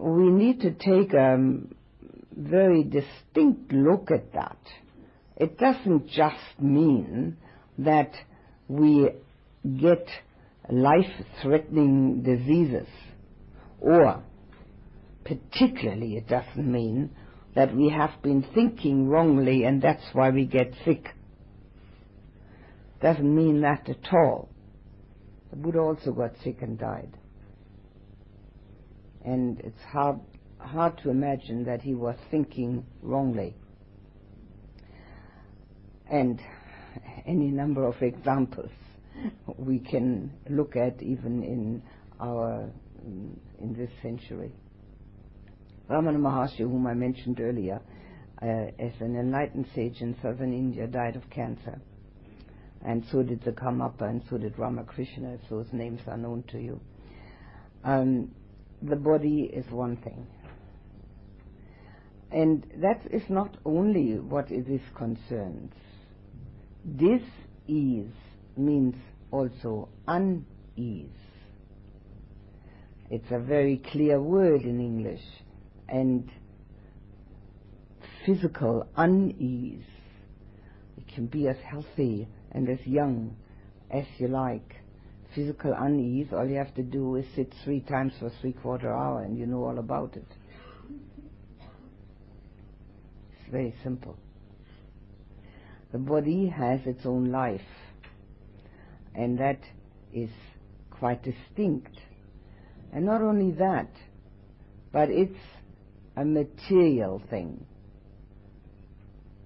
we need to take a very distinct look at that. It doesn't just mean that we get life-threatening diseases, or particularly it doesn't mean that we have been thinking wrongly and that's why we get sick. Doesn't mean that at all. The Buddha also got sick and died. And it's hard to imagine that he was thinking wrongly. And any number of examples we can look at even in this century. Ramana Maharshi, whom I mentioned earlier, as an enlightened sage in southern India, died of cancer. And so did the Karmapa, and so did Ramakrishna, if those names are known to you. The body is one thing. And that is not only what it is concerns. Dis-ease means also unease. It's a very clear word in English. And physical unease. You can be as healthy and as young as you like. Physical unease, all you have to do is sit 3 times for 3/4 hour and you know all about it. It's very simple. The body has its own life, and that is quite distinct. And not only that, but it's a material thing,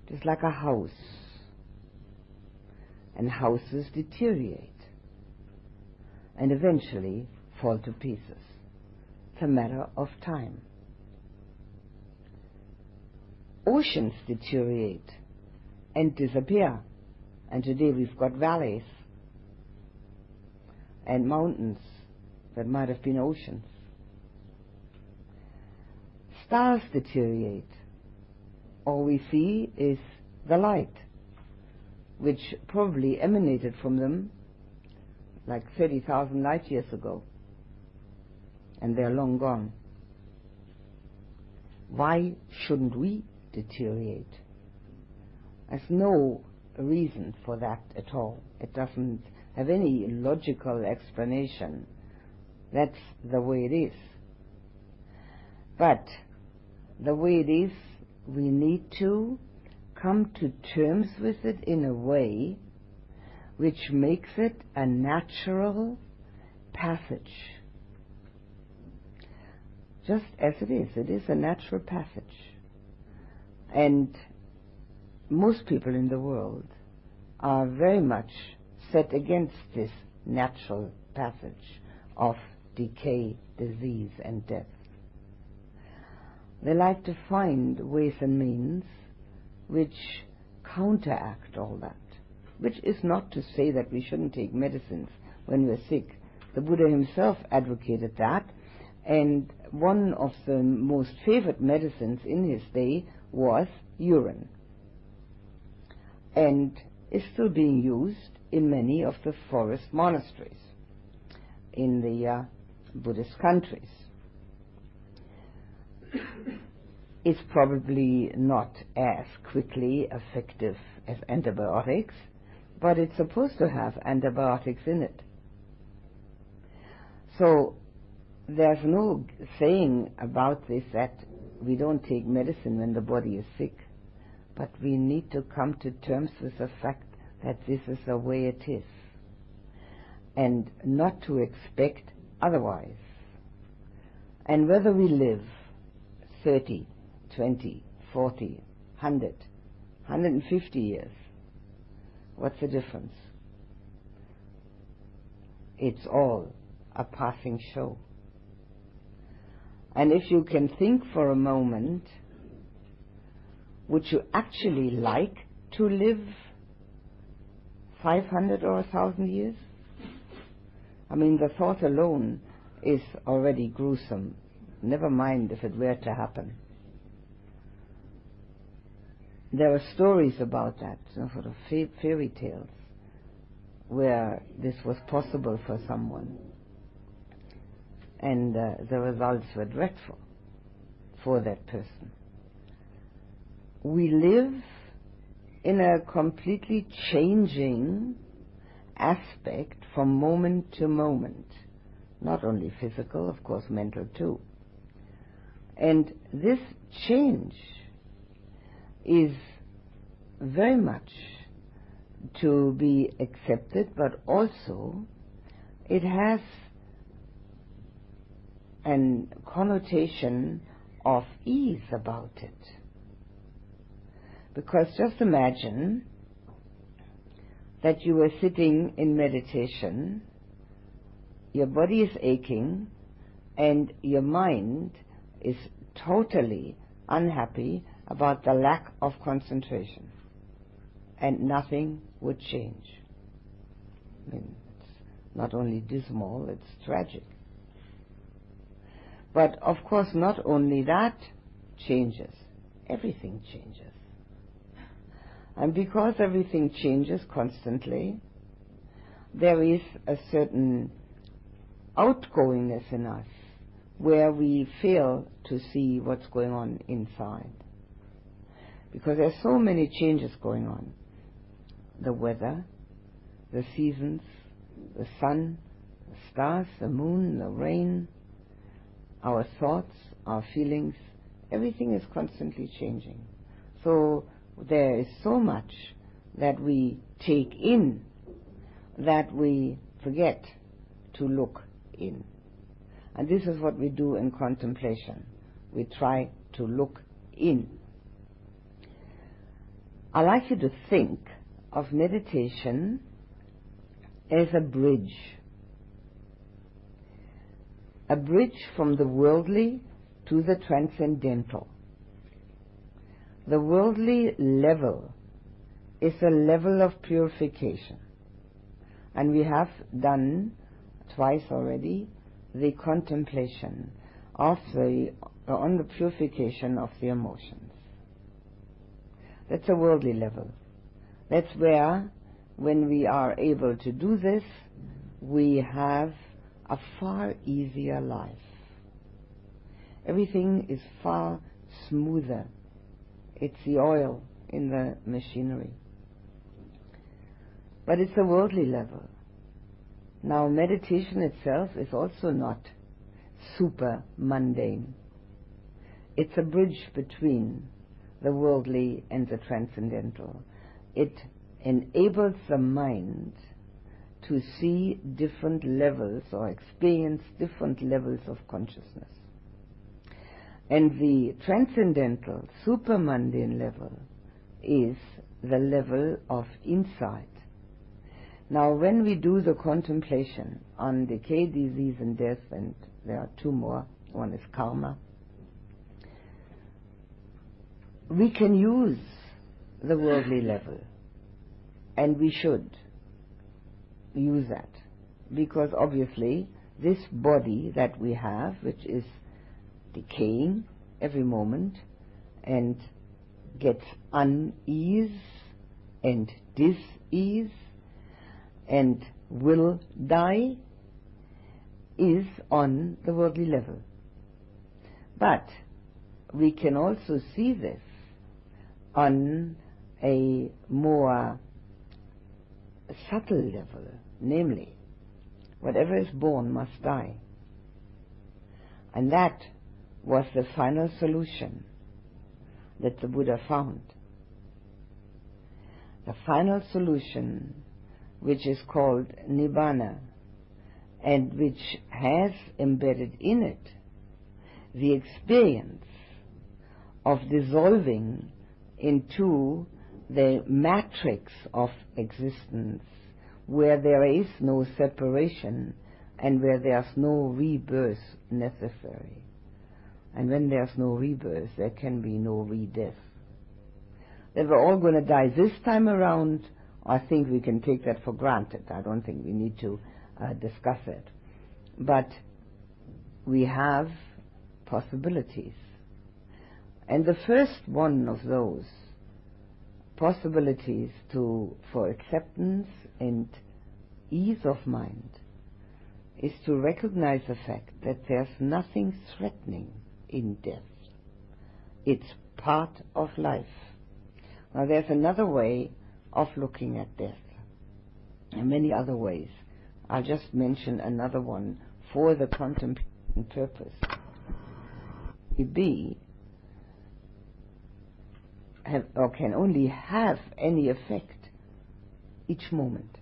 just like a house. And houses deteriorate and eventually fall to pieces. It's a matter of time. Oceans deteriorate and disappear, and today we've got valleys and mountains that might have been oceans. Stars deteriorate. All we see is the light, which probably emanated from them like 30,000 light years ago, and they're long gone. Why shouldn't we deteriorate? There's no reason for that at all. It doesn't have any logical explanation. That's the way it is. But the way it is, we need to come to terms with it in a way which makes it a natural passage. Just as it is a natural passage. And most people in the world are very much set against this natural passage of decay, disease, and death. They like to find ways and means which counteract all that, which is not to say that we shouldn't take medicines when we're sick. The Buddha himself advocated that, and one of the most favored medicines in his day was urine, and is still being used in many of the forest monasteries in the Buddhist countries. It's probably not as quickly effective as antibiotics, but it's supposed to have antibiotics in it. So there's no saying about this that we don't take medicine when the body is sick, but we need to come to terms with the fact that this is the way it is, and not to expect otherwise. And whether we live 30, 20, 40, 100, 150 years, what's the difference? It's all a passing show. And if you can think for a moment, would you actually like to live 500 or 1,000 years? I mean, the thought alone is already gruesome. Never mind if it were to happen. There are stories about that, sort of fairy tales, where this was possible for someone. And the results were dreadful. for that person. We live in a completely changing aspect from moment to moment, not only physical, of course, mental too. And this change is very much to be accepted, but also it has a connotation of ease about it. Because just imagine that you were sitting in meditation, your body is aching, and your mind is totally unhappy about the lack of concentration, and nothing would change. I mean, it's not only dismal, it's tragic. But of course, not only that changes, everything changes. And because everything changes constantly, there is a certain outgoingness in us where we fail to see what's going on inside. Because there's so many changes going on. The weather, the seasons, the sun, the stars, the moon, the rain, our thoughts, our feelings, everything is constantly changing. So there is so much that we take in that we forget to look in. And this is what we do in contemplation. We try to look in. I like you to think of meditation as a bridge from the worldly to the transcendental. The worldly level is a level of purification, and we have done twice already the contemplation of on the purification of the emotions. That's a worldly level. That's where, when we are able to do this, we have a far easier life. Everything is far smoother. It's the oil in the machinery. But it's a worldly level. Now, meditation itself is also not super mundane. It's a bridge between the worldly and the transcendental. It enables the mind to see different levels or experience different levels of consciousness. And the transcendental, supermundane level is the level of insight. Now, when we do the contemplation on decay, disease, and death, and there are two more, one is karma, we can use the worldly level, and we should use that, because obviously this body that we have, which is decaying every moment and gets unease and dis-ease and will die, is on the worldly level. But we can also see this on a more subtle level, namely, whatever is born must die. And that was the final solution that the Buddha found. The final solution, which is called Nibbana, and which has embedded in it the experience of dissolving into the matrix of existence, where there is no separation and where there's no rebirth necessary. And when there's no rebirth, there can be no re-death. That we're all going to die this time around, I think we can take that for granted. I don't think we need to discuss it. But we have possibilities. And the first one of those possibilities for acceptance and ease of mind is to recognize the fact that there's nothing threatening in death. It's part of life. Now there's another way of looking at death, and many other ways. I'll just mention another one for the contemplation purpose. We can only have any effect each moment,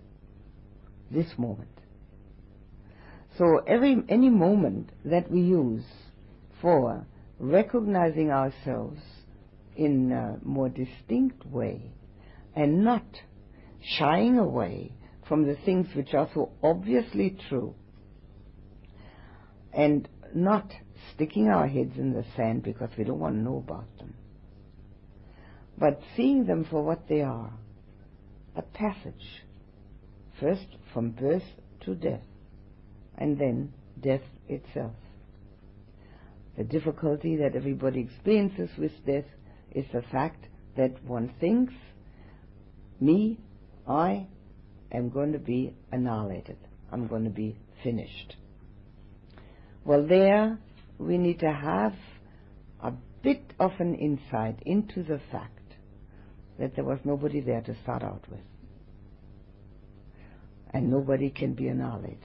this moment. So any moment that we use for recognizing ourselves in a more distinct way and not shying away from the things which are so obviously true, and not sticking our heads in the sand because we don't want to know about them, but seeing them for what they are, a passage, first from birth to death, and then death itself. The difficulty that everybody experiences with death is the fact that one thinks, me, I am going to be annihilated. I'm going to be finished. Well, there we need to have a bit of an insight into the fact that there was nobody there to start out with. And nobody can be annihilated.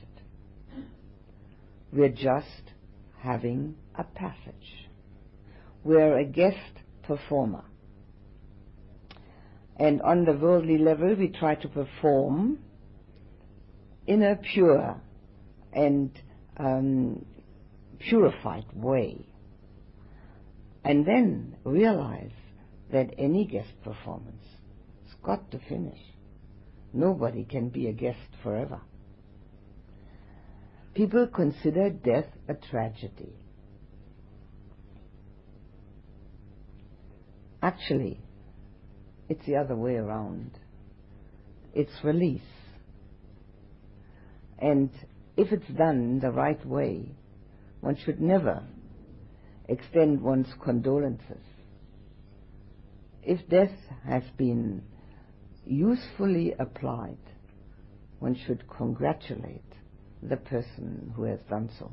We're just having a passage. We're a guest performer. And on the worldly level, we try to perform in a pure and purified way. And then realize that any guest performance has got to finish. Nobody can be a guest forever. People consider death a tragedy. Actually, it's the other way around. It's release. And if it's done the right way, one should never extend one's condolences. If death has been usefully applied, one should congratulate the person who has done so.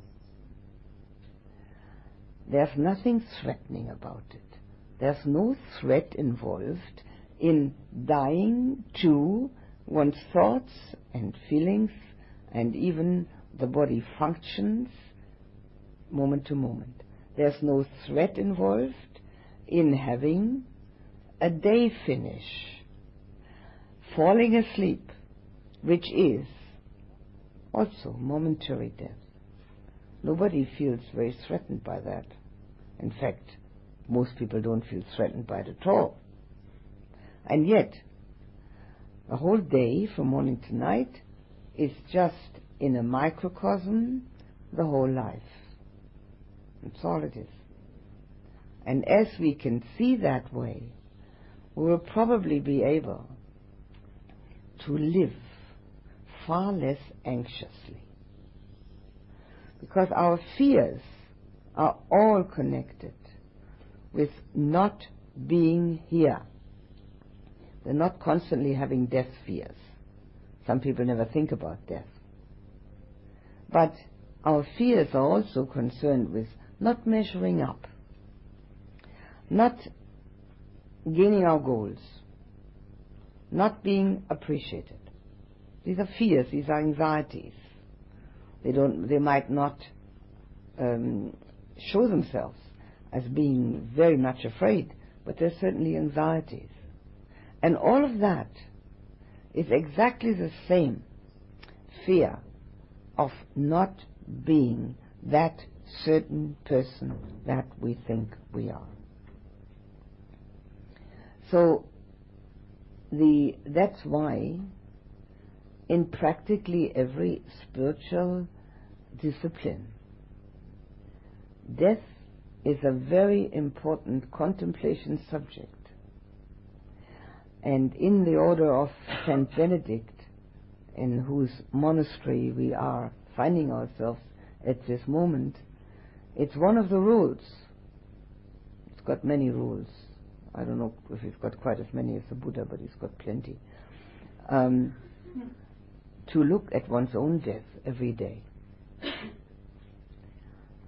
There's nothing threatening about it. There's no threat involved in dying to one's thoughts and feelings, and even the body functions moment to moment. There's no threat involved in having a day finish, falling asleep, which is also momentary death. Nobody feels very threatened by that. In fact, most people don't feel threatened by it at all. And yet, the whole day from morning to night is just in a microcosm the whole life. That's all it is. And as we can see that way, we will probably be able to live far less anxiously. Because our fears are all connected with not being here. They're not constantly having death fears. Some people never think about death. But our fears are also concerned with not measuring up, not gaining our goals, not being appreciated. These are fears, these are anxieties. They might not show themselves as being very much afraid, but they're certainly anxieties. And all of that is exactly the same fear of not being that certain person that we think we are. So that's why in practically every spiritual discipline, death is a very important contemplation subject. And in the order of Saint Benedict, in whose monastery we are finding ourselves at this moment, it's one of the rules. It's got many rules. I don't know if he's got quite as many as the Buddha, but he's got plenty. To look at one's own death every day.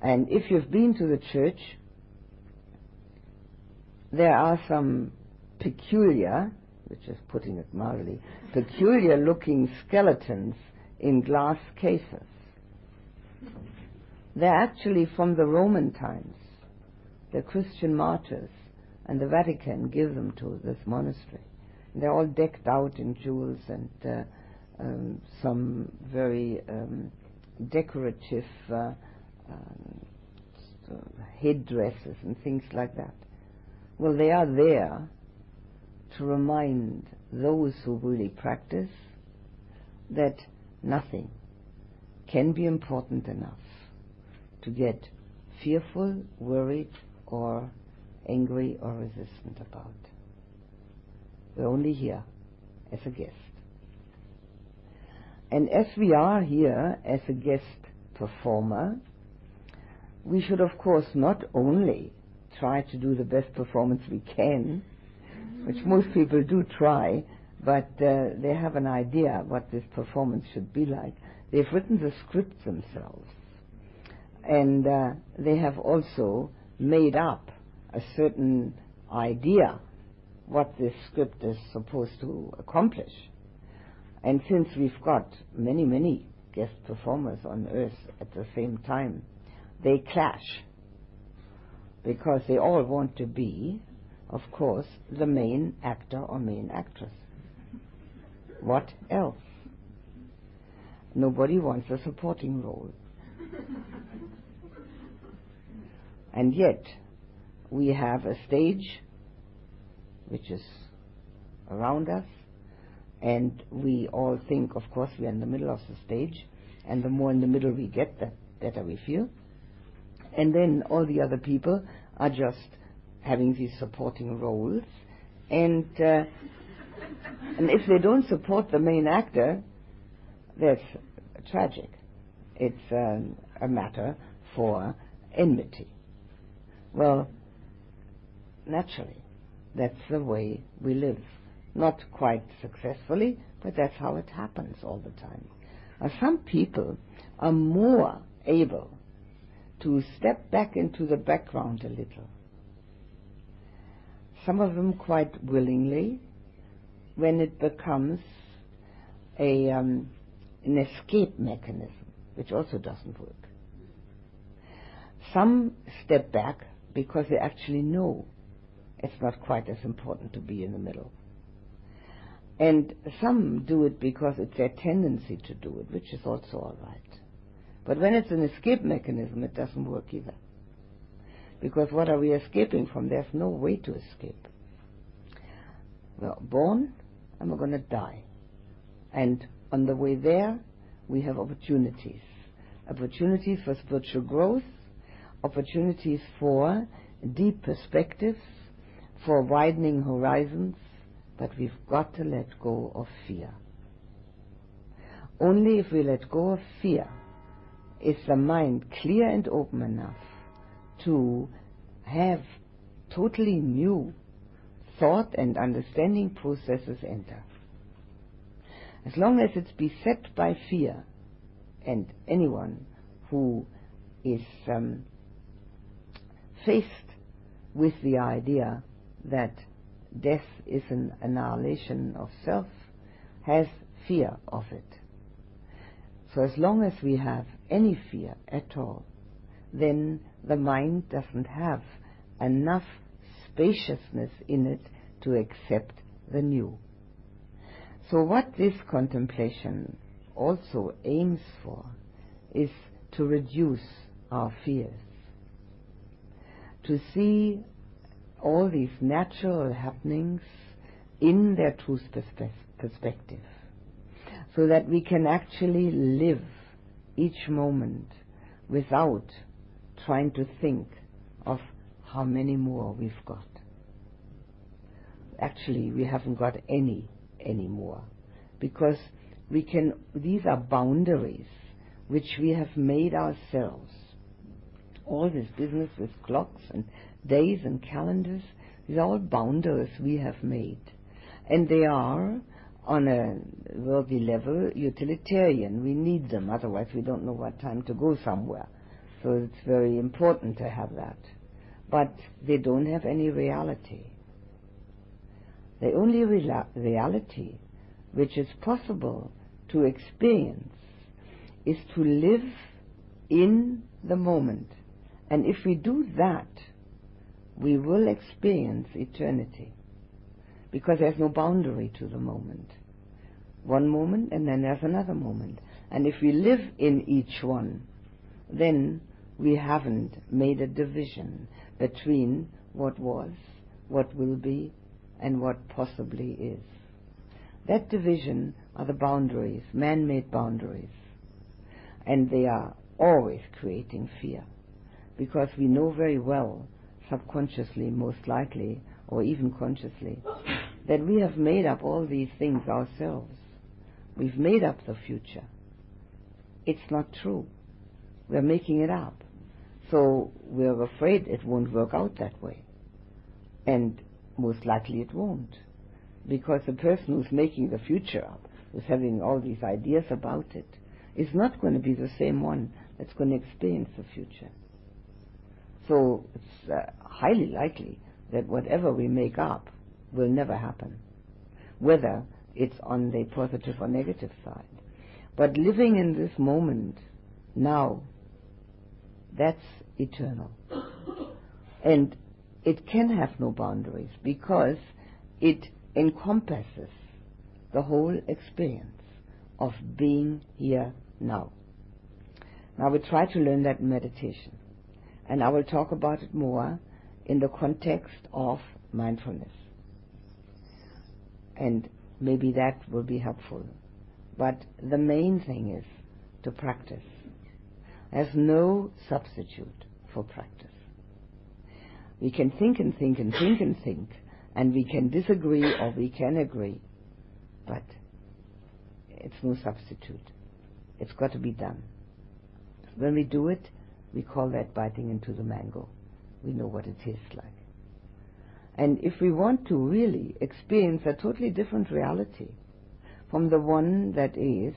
And if you've been to the church, there are some peculiar, which is putting it mildly, peculiar looking skeletons in glass cases. They're actually from the Roman times. The Christian martyrs and the Vatican give them to this monastery. They're all decked out in jewels and some very decorative headdresses and things like that. Well, they are there to remind those who really practice that nothing can be important enough to get fearful, worried, or angry or resistant about. We're only here as a guest. And as we are here as a guest performer, we should of course not only try to do the best performance we can, which most people do try, but they have an idea what this performance should be like. They've written the script themselves, and they have also made up a certain idea what this script is supposed to accomplish. And since we've got many, many guest performers on Earth at the same time, they clash, because they all want to be, of course, the main actor or main actress. What else? Nobody wants a supporting role. And yet, we have a stage which is around us, and we all think, of course, we are in the middle of the stage, and the more in the middle we get, the better we feel. And then all the other people are just having these supporting roles, and if they don't support the main actor, that's tragic. It's a matter for enmity. Well, naturally, that's the way we live. Not quite successfully, but that's how it happens all the time. Now, some people are more able to step back into the background a little. Some of them quite willingly, when it becomes an escape mechanism, which also doesn't work. Some step back because they actually know it's not quite as important to be in the middle. And some do it because it's their tendency to do it, which is also all right. But when it's an escape mechanism, it doesn't work either. Because what are we escaping from? There's no way to escape. We're born and we're going to die. And on the way there, we have opportunities. Opportunities for spiritual growth, opportunities for deep perspectives, for widening horizons, but we've got to let go of fear. Only if we let go of fear is the mind clear and open enough to have totally new thought and understanding processes enter. As long as it's beset by fear, and anyone who is faced with the idea that death is an annihilation of self, has fear of it. So as long as we have any fear at all, then the mind doesn't have enough spaciousness in it to accept the new. So what this contemplation also aims for is to reduce our fears, to see all these natural happenings in their true perspective, so that we can actually live each moment without trying to think of how many more we've got. Actually, we haven't got any more, because these are boundaries which we have made ourselves. All this business with clocks and days and calendars, these are all boundaries we have made. And they are, on a worldly level, utilitarian. We need them, otherwise we don't know what time to go somewhere. So it's very important to have that. but they don't have any reality. The only reality which is possible to experience is to live in the moment. And if we do that, we will experience eternity, because there's no boundary to the moment. One moment and then there's another moment. And if we live in each one, then we haven't made a division between what was, what will be, and what possibly is. That division are the boundaries, man-made boundaries. And they are always creating fear, because we know very well, subconsciously most likely, or even consciously, that we have made up all these things ourselves. We've made up the future. It's not true. We're making it up. So we're afraid it won't work out that way. And most likely it won't. Because the person who's making the future up, who's having all these ideas about it, is not going to be the same one that's going to experience the future. So it's highly likely that whatever we make up will never happen, whether it's on the positive or negative side. But living in this moment, now, that's eternal. And it can have no boundaries, because it encompasses the whole experience of being here now. Now we try to learn that in meditation, and I will talk about it more in the context of mindfulness. And maybe that will be helpful. But the main thing is to practice. There's no substitute for practice. We can think and think and think and think, and we can disagree or we can agree, but it's no substitute. It's got to be done. When we do it, we call that biting into the mango. We know what it tastes like. And if we want to really experience a totally different reality from the one that is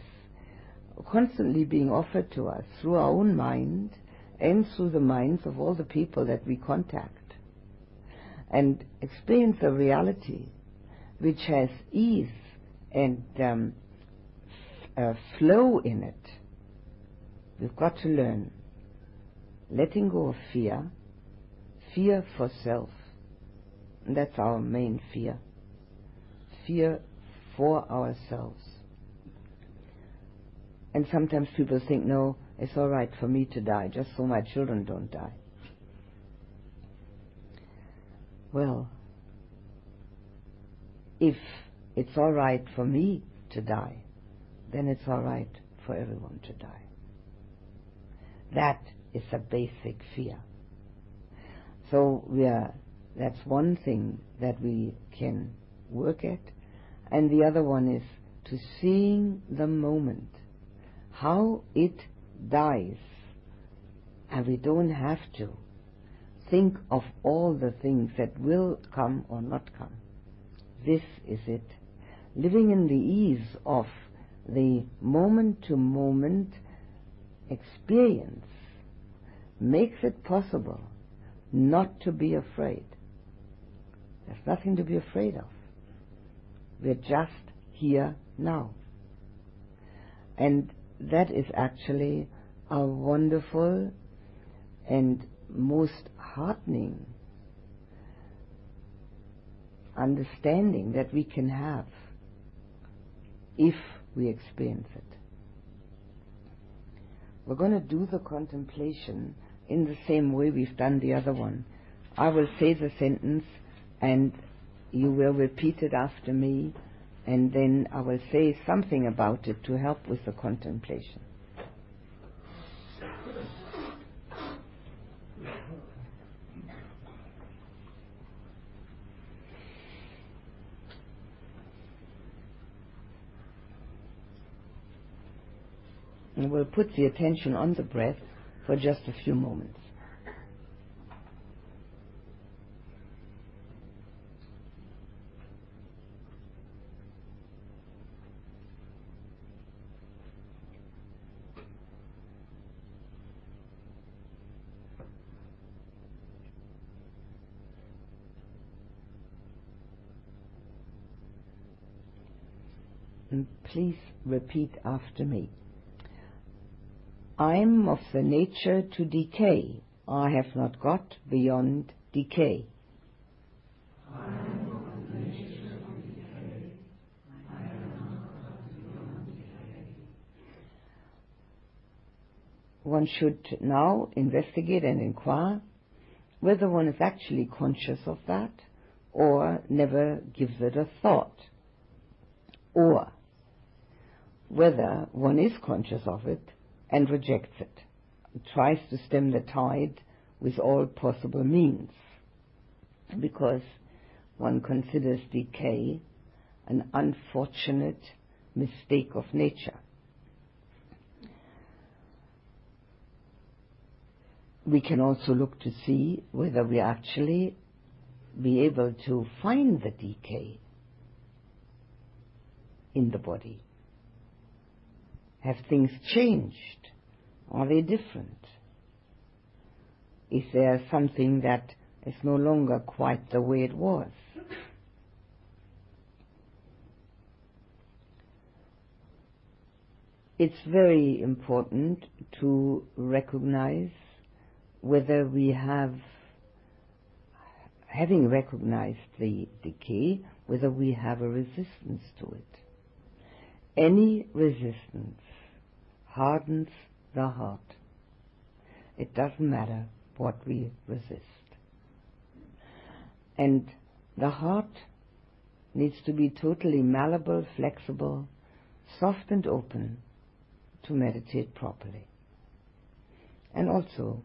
constantly being offered to us through our own mind and through the minds of all the people that we contact, and experience a reality which has ease and flow in it, we've got to learn letting go of fear, fear for self. And that's our main fear. Fear for ourselves. And sometimes people think, no, it's all right for me to die, just so my children don't die. Well, if it's all right for me to die, then it's all right for everyone to die. That is a basic fear. So that's one thing that we can work at. And the other one is to seeing the moment, how it dies. And we don't have to think of all the things that will come or not come. This is it. Living in the ease of the moment-to-moment experience makes it possible not to be afraid. There's nothing to be afraid of. We're just here now. And that is actually a wonderful and most heartening understanding that we can have if we experience it. We're going to do the contemplation in the same way we've done the other one. I will say the sentence and you will repeat it after me, and then I will say something about it to help with the contemplation. And we'll put the attention on the breath for just a few moments. Please repeat after me. I'm of the nature to decay. I have not got beyond decay. I'm of the nature to decay. I have not got beyond decay. One should now investigate and inquire whether one is actually conscious of that or never gives it a thought, or whether one is conscious of it and rejects it, tries to stem the tide with all possible means, because one considers decay an unfortunate mistake of nature. We can also look to see whether we actually be able to find the decay in the body. Have things changed? Are they different? Is there something that is no longer quite the way it was? It's very important to recognize whether we have, having recognized the decay, whether we have a resistance to it. Any resistance hardens the heart. It doesn't matter what we resist. And the heart needs to be totally malleable, flexible, soft and open to meditate properly. And also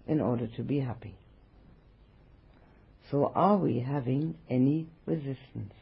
in order to be happy. So are we having any resistance?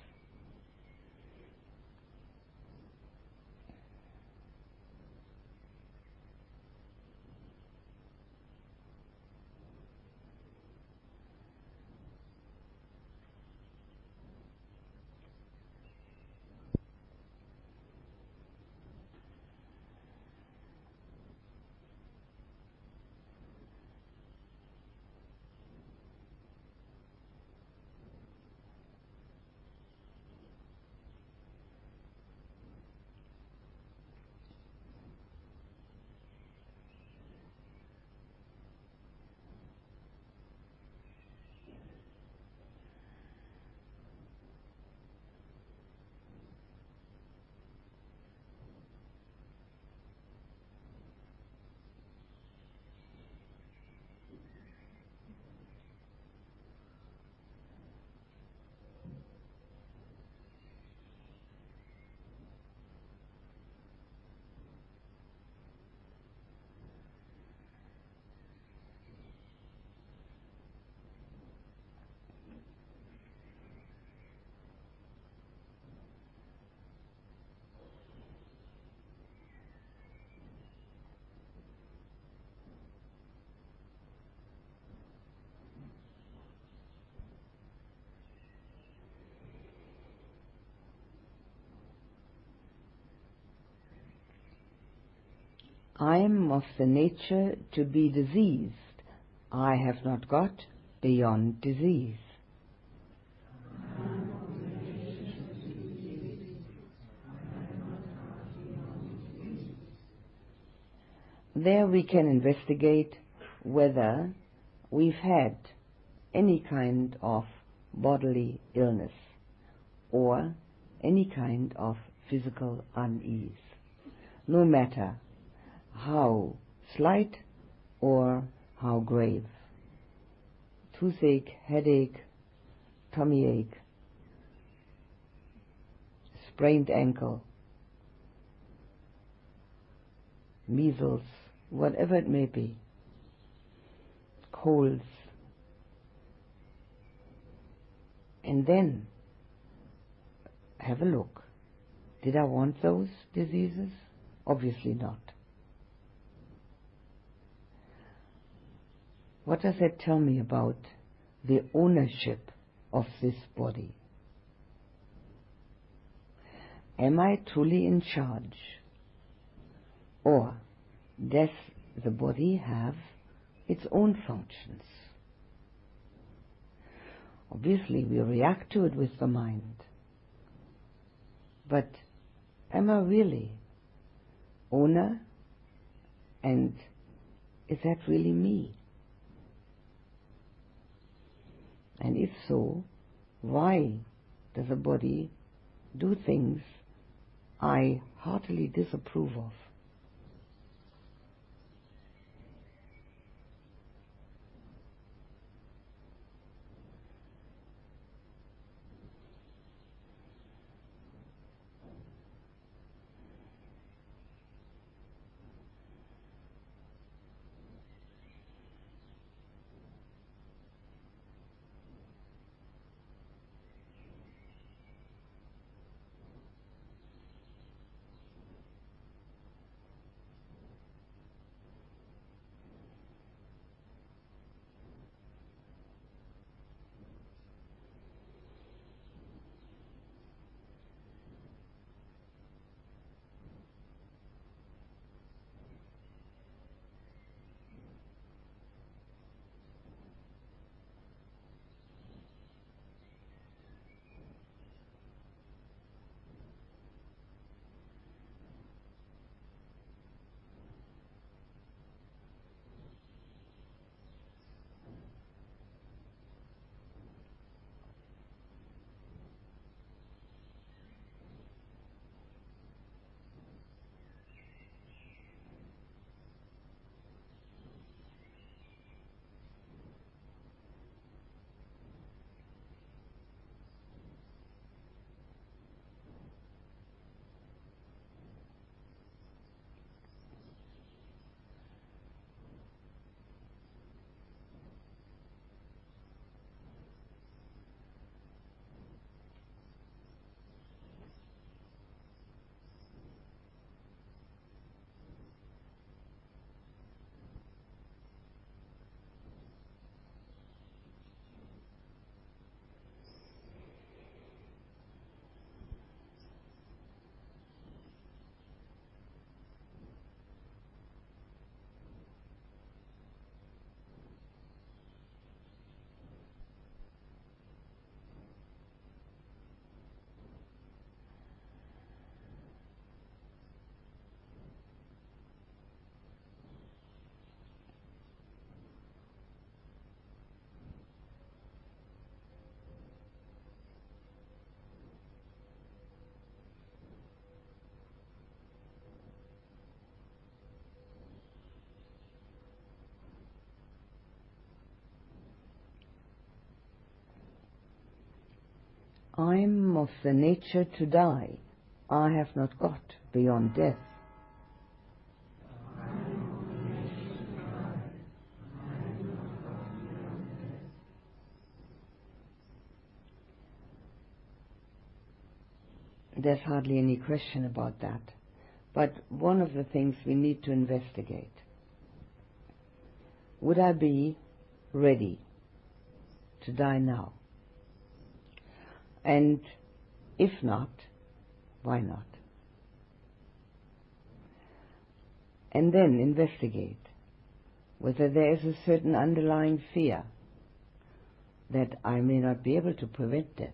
I am of the nature to be diseased. I have not got beyond disease. There we can investigate whether we've had any kind of bodily illness or any kind of physical unease, no matter how slight or how grave. Toothache, headache, tummy ache, sprained ankle, measles, whatever it may be, colds. And then have a look. Did I want those diseases? Obviously not. What does that tell me about the ownership of this body? Am I truly in charge? Or does the body have its own functions? Obviously, we react to it with the mind. But Am I really owner? And is that really me? And if so, why does the body do things I heartily disapprove of? I'm of the nature to die. I have not got beyond death. There's hardly any question about that. But one of the things we need to investigate. Would I be ready to die now? And if not, why not? And then investigate whether there is a certain underlying fear that I may not be able to prevent death.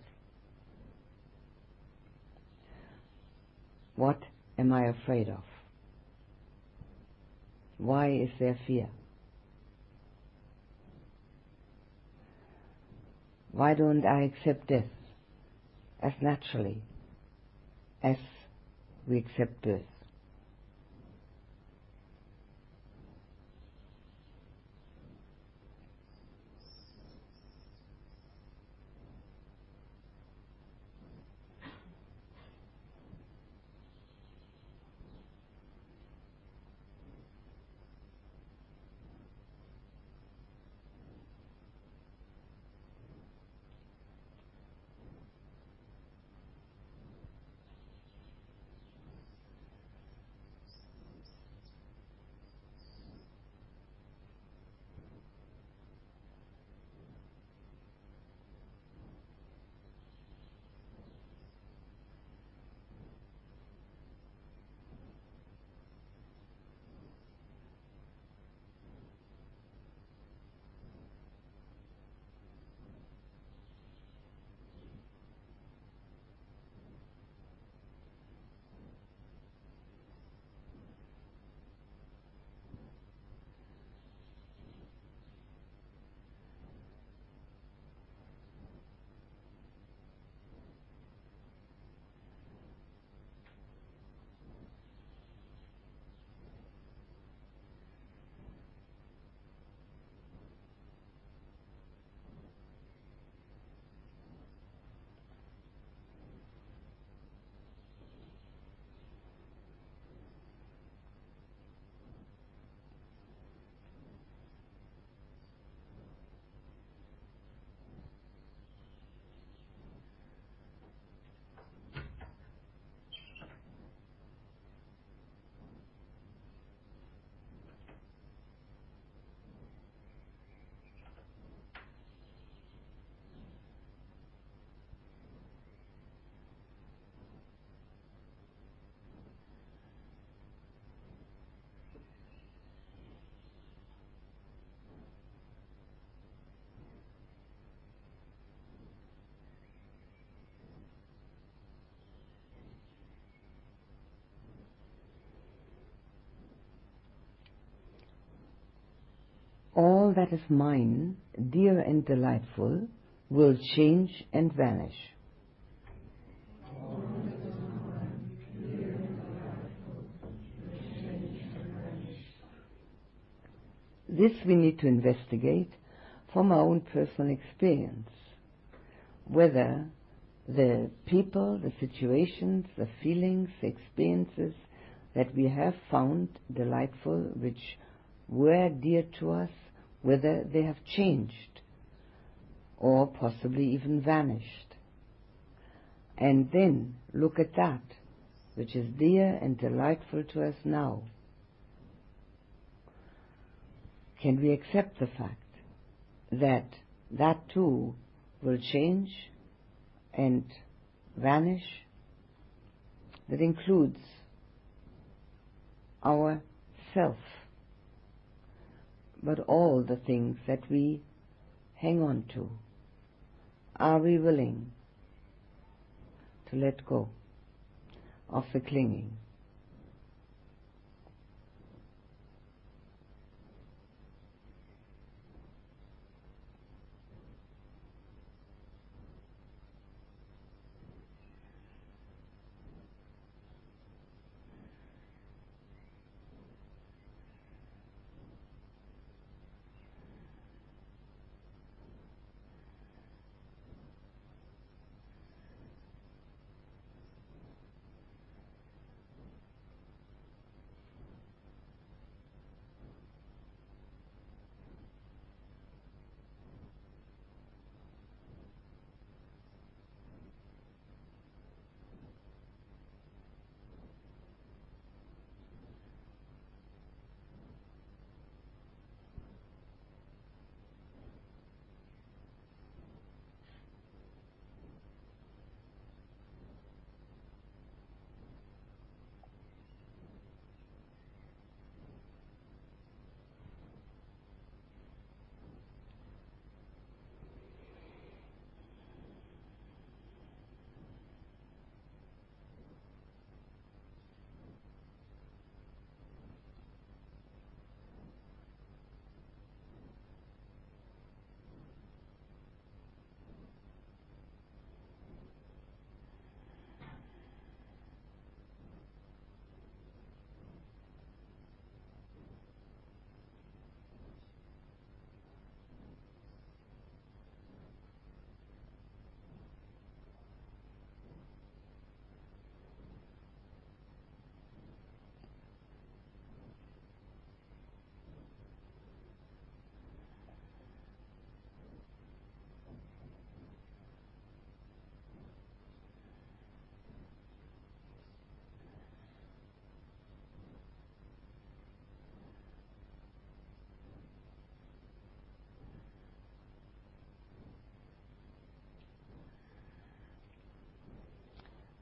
What am I afraid of? Why is there fear? Why don't I accept death as naturally as we accept birth? all that is mine, dear and delightful, will change and vanish. This we need to investigate from our own personal experience, whether the people, the situations, the feelings, the experiences that we have found delightful, which were dear to us, whether they have changed or possibly even vanished. And then look at that which is dear and delightful to us now. Can we accept the fact that that too will change and vanish? That includes our self, but all the things that we hang on to. Are we willing to let go of the clinging?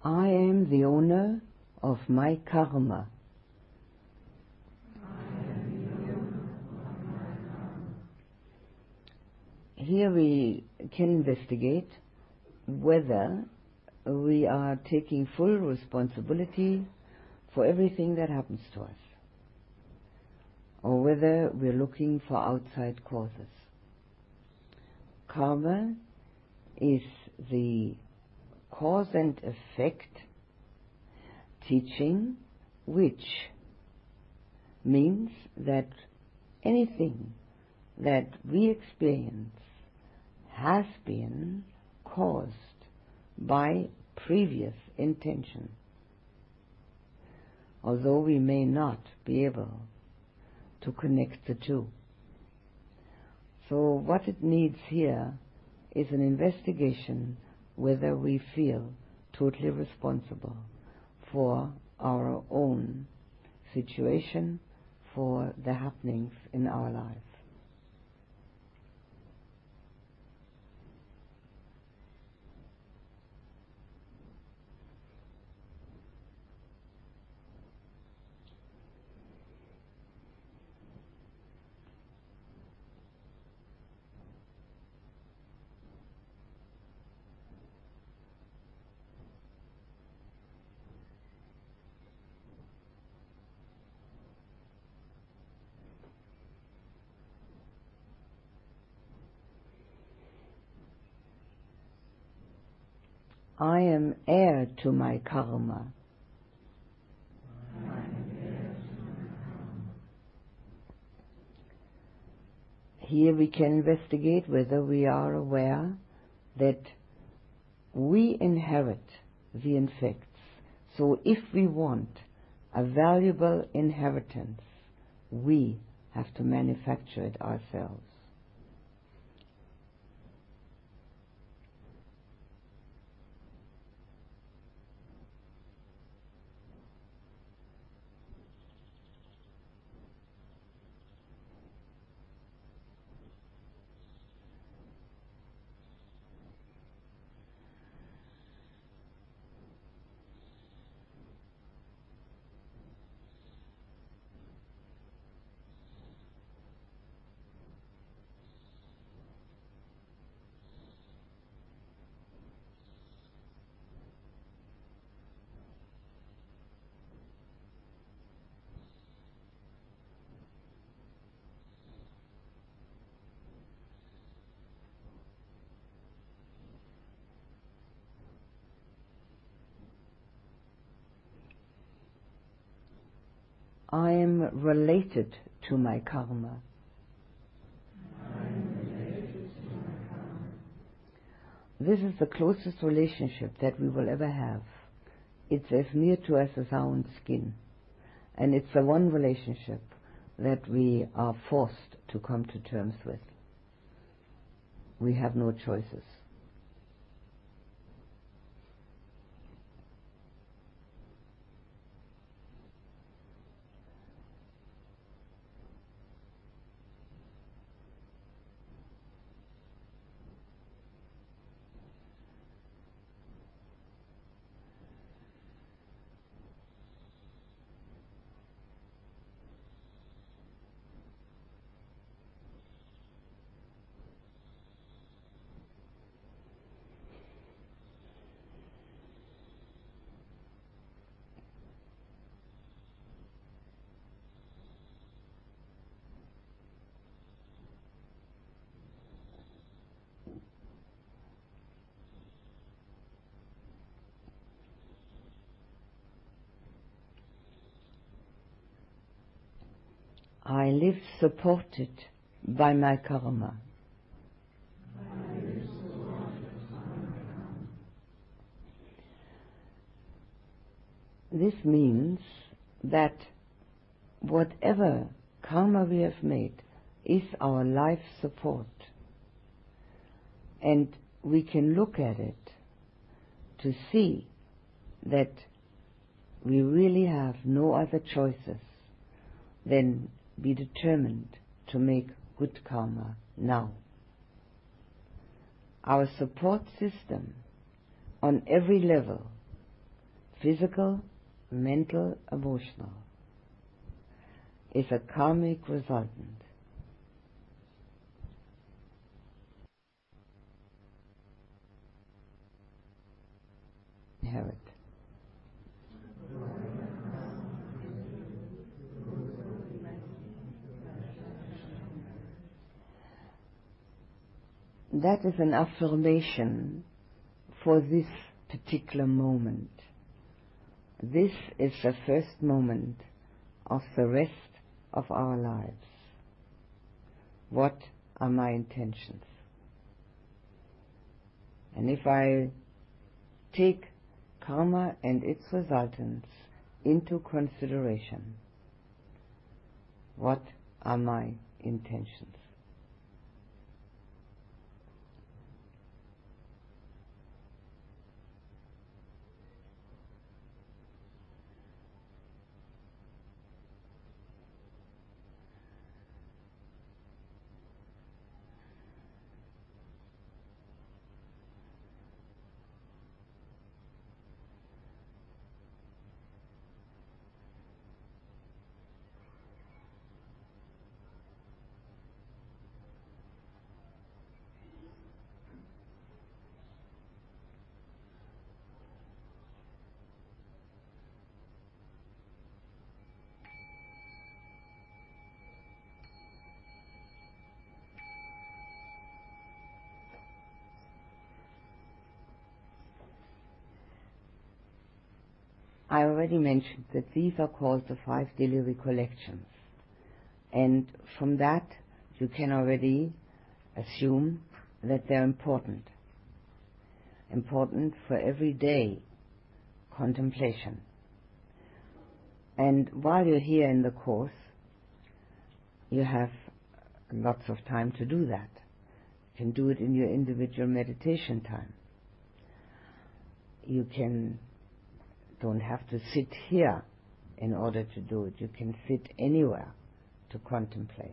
I am the owner of my karma. Here we can investigate whether we are taking full responsibility for everything that happens to us, or whether we're looking for outside causes. Karma is the cause and effect teaching, which means that anything that we experience has been caused by previous intention, although we may not be able to connect the two. So what it needs here is an investigation whether we feel totally responsible for our own situation, for the happenings in our life. I am heir to my karma. Here we can investigate whether we are aware that we inherit the effects. So if we want a valuable inheritance, we have to manufacture it ourselves. I am related to my karma. This is the closest relationship that we will ever have. It's as near to us as our own skin. And it's the one relationship that we are forced to come to terms with. We have no choices. I live supported by my karma. This means that whatever karma we have made is our life support. And we can look at it to see that we really have no other choices than be determined to make good karma now. Our support system on every level, physical, mental, emotional, is a karmic resultant. Inherit. That is an affirmation for this particular moment. This is the first moment of the rest of our lives. What are my intentions? And if I take karma and its resultants into consideration, what are my intentions? I already mentioned that these are called the 5 daily recollections. And from that, you can already assume that they're important. Important for everyday contemplation. And while you're here in the course, you have lots of time to do that. You can do it in your individual meditation time. You don't have to sit here in order to do it. You can sit anywhere to contemplate.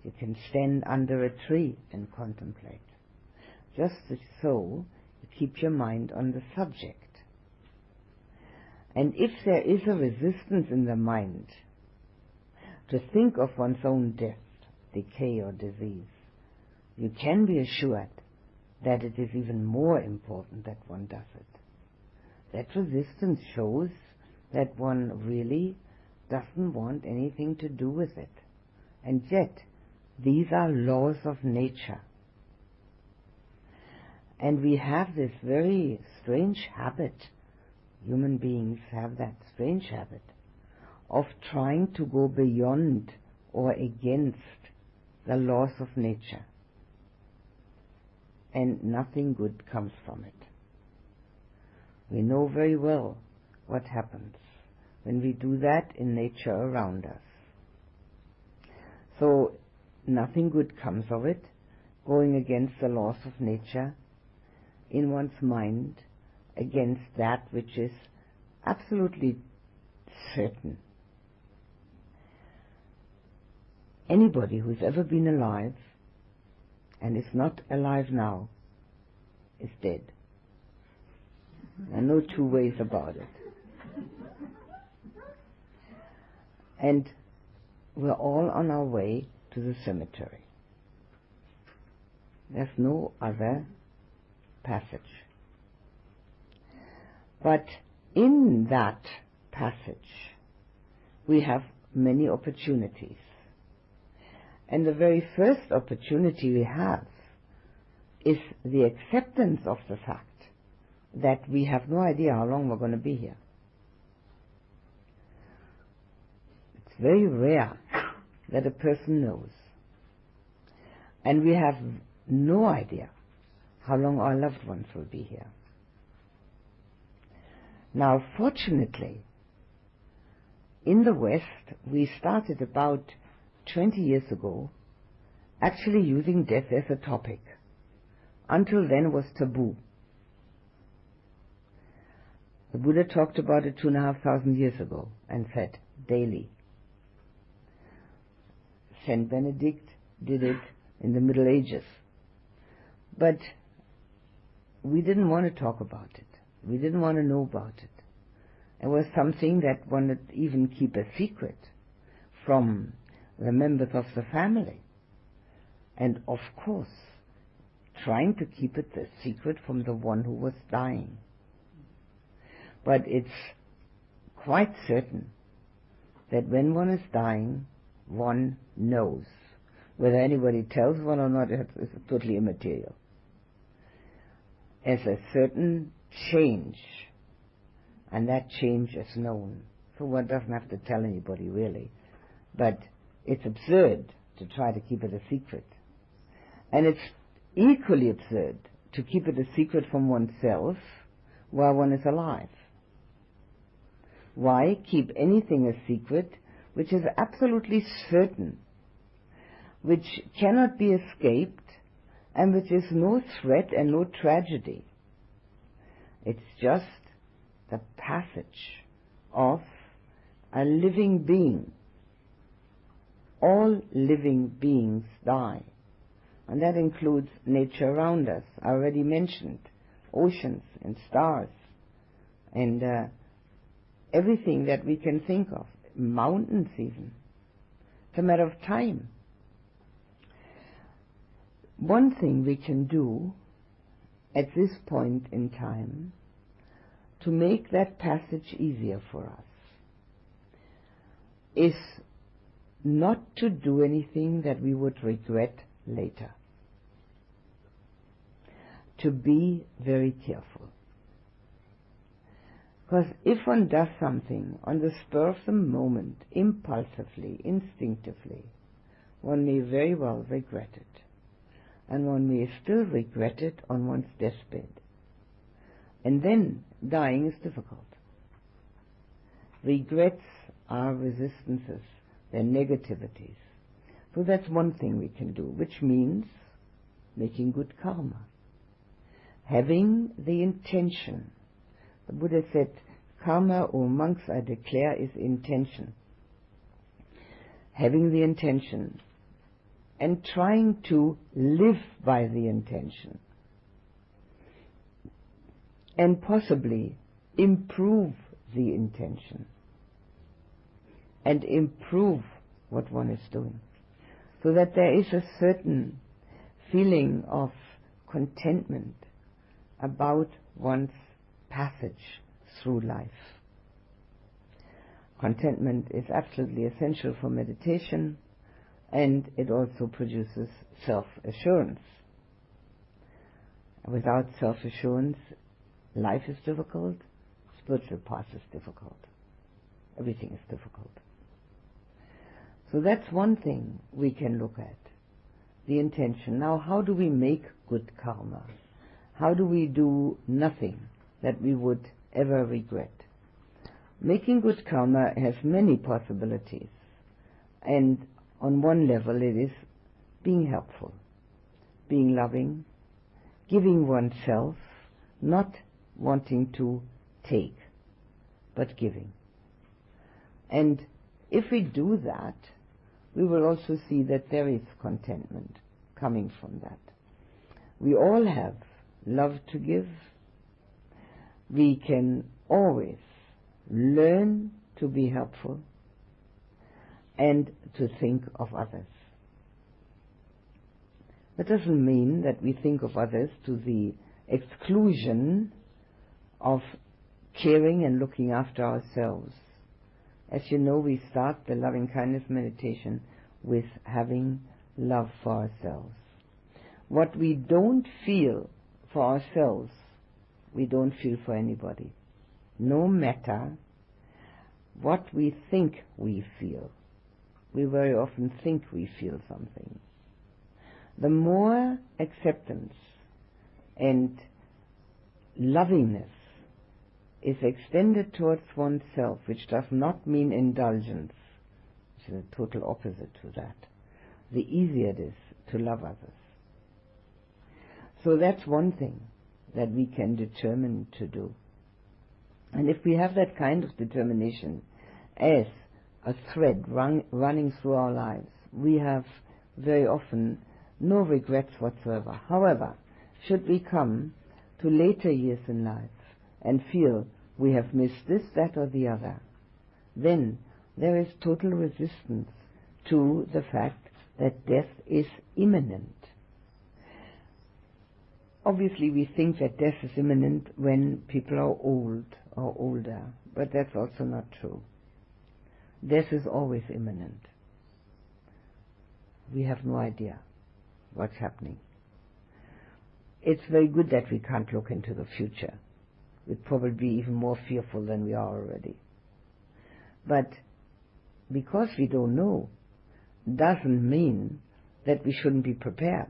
You can stand under a tree and contemplate. Just so you keep your mind on the subject. And if there is a resistance in the mind to think of one's own death, decay or disease, you can be assured that it is even more important that one does it. That resistance shows that one really doesn't want anything to do with it. And yet, these are laws of nature. And we have this very strange habit, human beings have that strange habit, of trying to go beyond or against the laws of nature. And nothing good comes from it. We know very well what happens when we do that in nature around us. So nothing good comes of it, going against the laws of nature in one's mind, against that which is absolutely certain. Anybody who's ever been alive and is not alive now is dead. There are no two ways about it. And we're all on our way to the cemetery. There's no other passage. But in that passage, we have many opportunities. And the very first opportunity we have is the acceptance of the fact that we have no idea how long we're going to be here. It's very rare that a person knows. And we have no idea how long our loved ones will be here. Now, fortunately, in the West, we started about 20 years ago actually using death as a topic. Until then, it was taboo. The Buddha talked about it 2,500 years ago and said, daily. Saint Benedict did it in the Middle Ages. But we didn't want to talk about it. We didn't want to know about it. It was something that one would even keep a secret from the members of the family. And of course, trying to keep it a secret from the one who was dying. But it's quite certain that when one is dying, one knows. Whether anybody tells one or not is totally immaterial. As a certain change, and that change is known. So one doesn't have to tell anybody really. But it's absurd to try to keep it a secret. And it's equally absurd to keep it a secret from oneself while one is alive. Why keep anything a secret which is absolutely certain, which cannot be escaped, and which is no threat and no tragedy? It's just the passage of a living being. All living beings die. And that includes nature around us. I already mentioned oceans and stars and everything that we can think of, mountains even. It's a matter of time. One thing we can do at this point in time to make that passage easier for us is not to do anything that we would regret later. To be very careful. Because if one does something on the spur of the moment, impulsively, instinctively, one may very well regret it. And one may still regret it on one's deathbed. And then dying is difficult. Regrets are resistances, they're negativities. So that's one thing we can do, which means making good karma. Having the intention. The Buddha said, karma, O monks, I declare, is intention. Having the intention and trying to live by the intention. And possibly improve the intention. And improve what one is doing. So that there is a certain feeling of contentment about one's passage through life. Contentment is absolutely essential for meditation, and it also produces self-assurance. Without self-assurance, life is difficult, spiritual path is difficult. Everything is difficult. So that's one thing we can look at, the intention. Now, how do we make good karma? How do we do nothing that we would ever regret? Making good karma has many possibilities, and on one level it is being helpful, being loving, giving oneself, not wanting to take, but giving. And if we do that, we will also see that there is contentment coming from that. We all have love to give. We can always learn to be helpful and to think of others. That doesn't mean that we think of others to the exclusion of caring and looking after ourselves. As you know, we start the loving kindness meditation with having love for ourselves. What we don't feel for ourselves, we don't feel for anybody. No matter what we think we feel. We very often think we feel something. The more acceptance and lovingness is extended towards oneself, which does not mean indulgence, which is a total opposite to that, the easier it is to love others. So that's one thing that we can determine to do. And if we have that kind of determination as a thread running through our lives, we have very often no regrets whatsoever. However, should we come to later years in life and feel we have missed this, that, or the other, then there is total resistance to the fact that death is imminent. Obviously, we think that death is imminent when people are old or older, but that's also not true. Death is always imminent. We have no idea what's happening. It's very good that we can't look into the future. We'd probably be even more fearful than we are already. But because we don't know, doesn't mean that we shouldn't be prepared.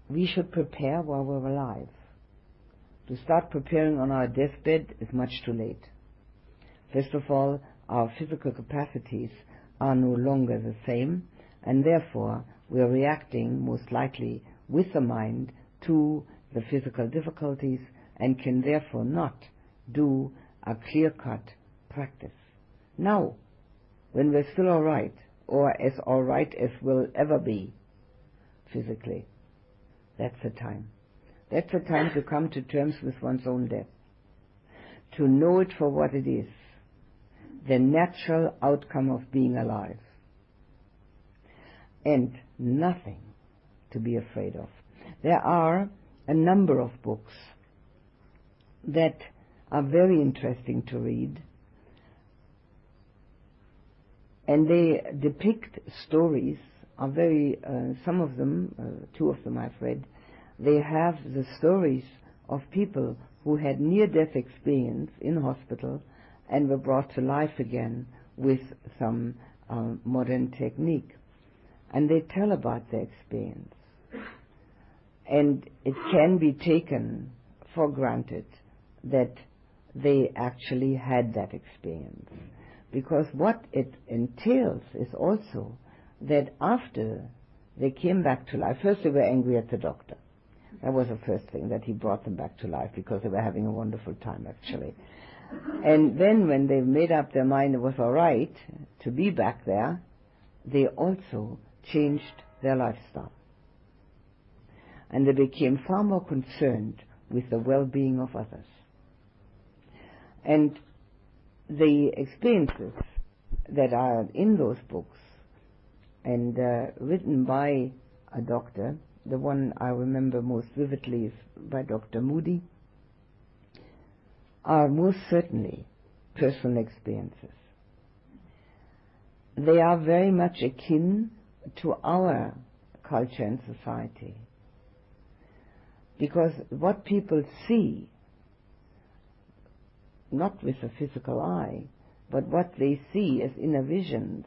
We should prepare while we're alive. To start preparing on our deathbed is much too late. First of all, our physical capacities are no longer the same, and therefore we are reacting most likely with the mind to the physical difficulties and can therefore not do a clear-cut practice. Now, when we're still all right, or as all right as we'll ever be physically, that's the time. That's the time to come to terms with one's own death, to know it for what it is, the natural outcome of being alive, and nothing to be afraid of. There are a number of books that are very interesting to read, and they depict stories, are very, some of them, two of them I've read, they have the stories of people who had near-death experience in hospital and were brought to life again with some modern technique. And they tell about their experience. And it can be taken for granted that they actually had that experience. Because what it entails is also that after they came back to life, first they were angry at the doctor. That was the first thing, that he brought them back to life, because they were having a wonderful time, actually. And then when they made up their mind it was all right to be back there, they also changed their lifestyle. And they became far more concerned with the well-being of others. And the experiences that are in those books and written by a doctor, the one I remember most vividly is by Dr. Moody, are most certainly personal experiences. They are very much akin to our culture and society, because what people see, not with the physical eye, but what they see as inner visions,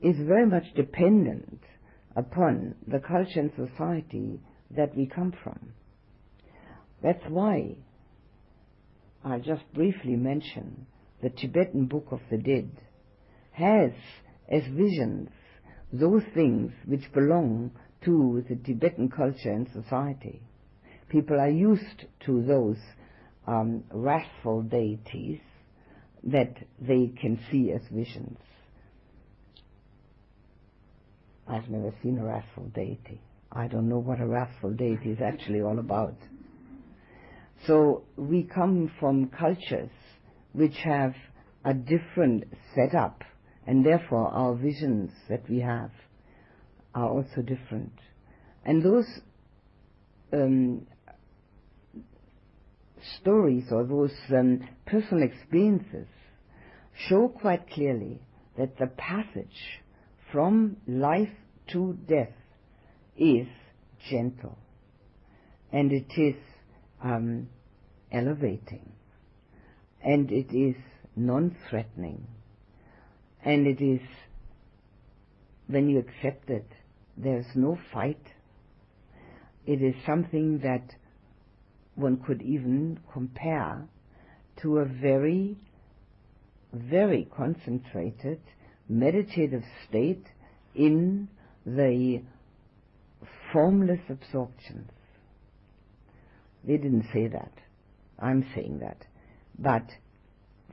is very much dependent upon the culture and society that we come from. That's why I'll just briefly mention the Tibetan Book of the Dead has as visions those things which belong to the Tibetan culture and society. People are used to those wrathful deities that they can see as visions. I've never seen a wrathful deity. I don't know what a wrathful deity is actually all about. So we come from cultures which have a different setup, and therefore our visions that we have are also different. And those stories or those personal experiences show quite clearly that the passage from life to death is gentle, and it is elevating, and it is non-threatening, and it is, when you accept it, there's no fight. It is something that one could even compare to a very, very concentrated meditative state in the formless absorptions. They didn't say that. I'm saying that. But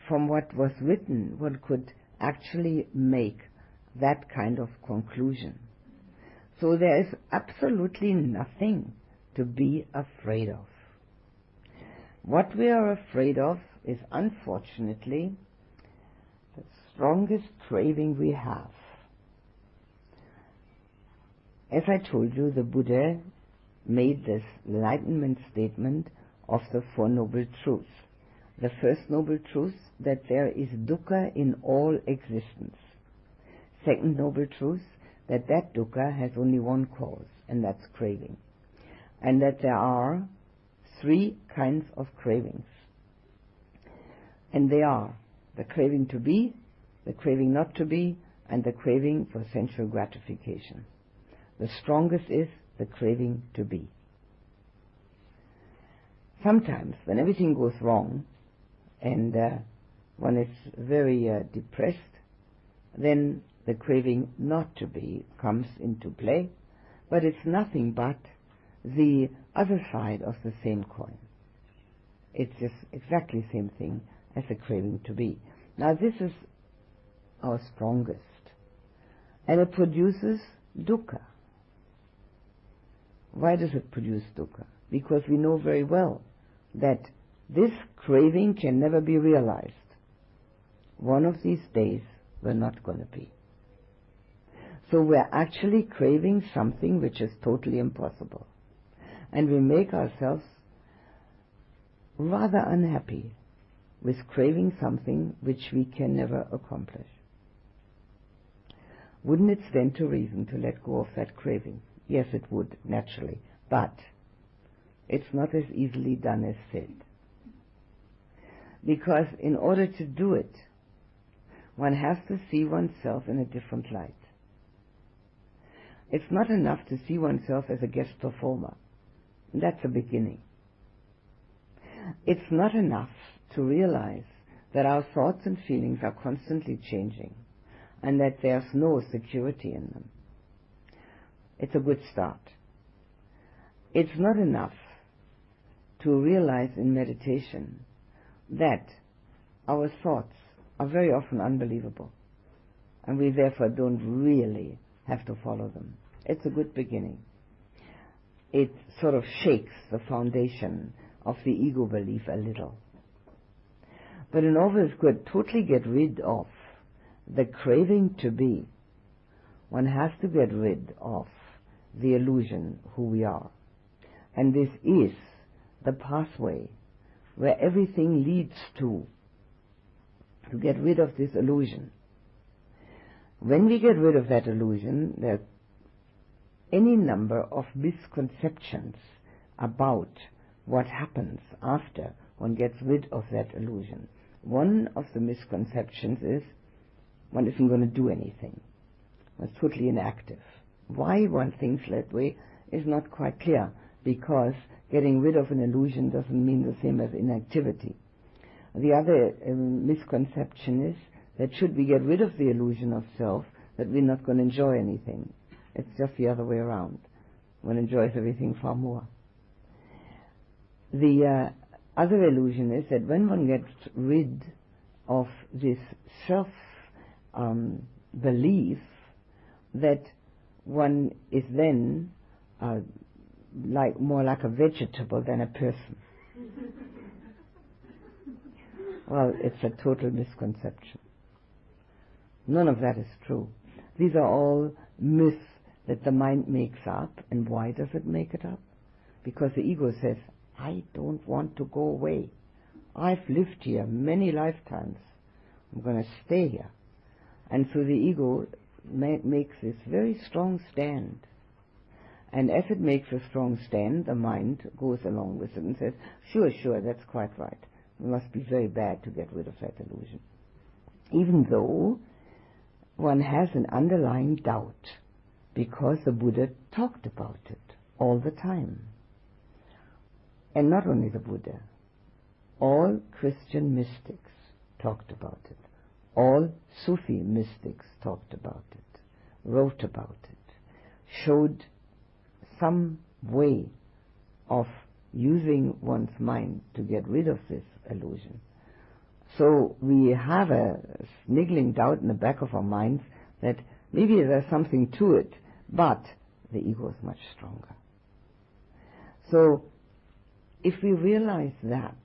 from what was written, one could actually make that kind of conclusion. So there is absolutely nothing to be afraid of. What we are afraid of is, unfortunately, the strongest craving we have. As I told you, the Buddha made this enlightenment statement of the Four Noble Truths. The first noble truth, that there is dukkha in all existence. Second noble truth, that dukkha has only one cause, and that's craving. And that there are three kinds of cravings. And they are the craving to be, the craving not to be, and the craving for sensual gratification. The strongest is the craving to be. Sometimes, when everything goes wrong, and one is very depressed, then the craving not to be comes into play, but it's nothing but the other side of the same coin. It's just exactly the same thing as the craving to be. Now this is our strongest, and it produces dukkha. Why does it produce dukkha? Because we know very well that this craving can never be realized. One of these days we're not going to be. So we're actually craving something which is totally impossible. And we make ourselves rather unhappy with craving something which we can never accomplish. Wouldn't it stand to reason to let go of that craving? Yes, it would, naturally. But It's not as easily done as said. Because in order to do it, one has to see oneself in a different light. It's not enough to see oneself as a guest performer. That's a beginning. It's not enough to realize that our thoughts and feelings are constantly changing and that there's no security in them. It's a good start. It's not enough to realize in meditation that our thoughts are very often unbelievable and we therefore don't really have to follow them. It's a good beginning. It sort of shakes the foundation of the ego belief a little. But in order to totally get rid of the craving to be, one has to get rid of the illusion who we are. And this is the pathway where everything leads to get rid of this illusion. When we get rid of that illusion, there are any number of misconceptions about what happens after one gets rid of that illusion. One of the misconceptions is one isn't going to do anything. One's totally inactive. Why one thinks that way is not quite clear, because getting rid of an illusion doesn't mean the same as inactivity. The other misconception is that should we get rid of the illusion of self, that we're not going to enjoy anything. It's just the other way around. One enjoys everything far more. The other illusion is that when one gets rid of this self-belief, that one is then more like a vegetable than a person. Well, it's a total misconception. None of that is true. These are all myths that the mind makes up. And why does it make it up? Because the ego says, I don't want to go away. I've lived here many lifetimes. I'm going to stay here. And so the ego makes this very strong stand. And as it makes a strong stand, the mind goes along with it and says, sure, that's quite right. It must be very bad to get rid of that illusion. Even though one has an underlying doubt, because the Buddha talked about it all the time. And not only the Buddha, all Christian mystics talked about it. All Sufi mystics talked about it, wrote about it, showed some way of using one's mind to get rid of this illusion. So we have a niggling doubt in the back of our minds that maybe there's something to it, but the ego is much stronger. So if we realize that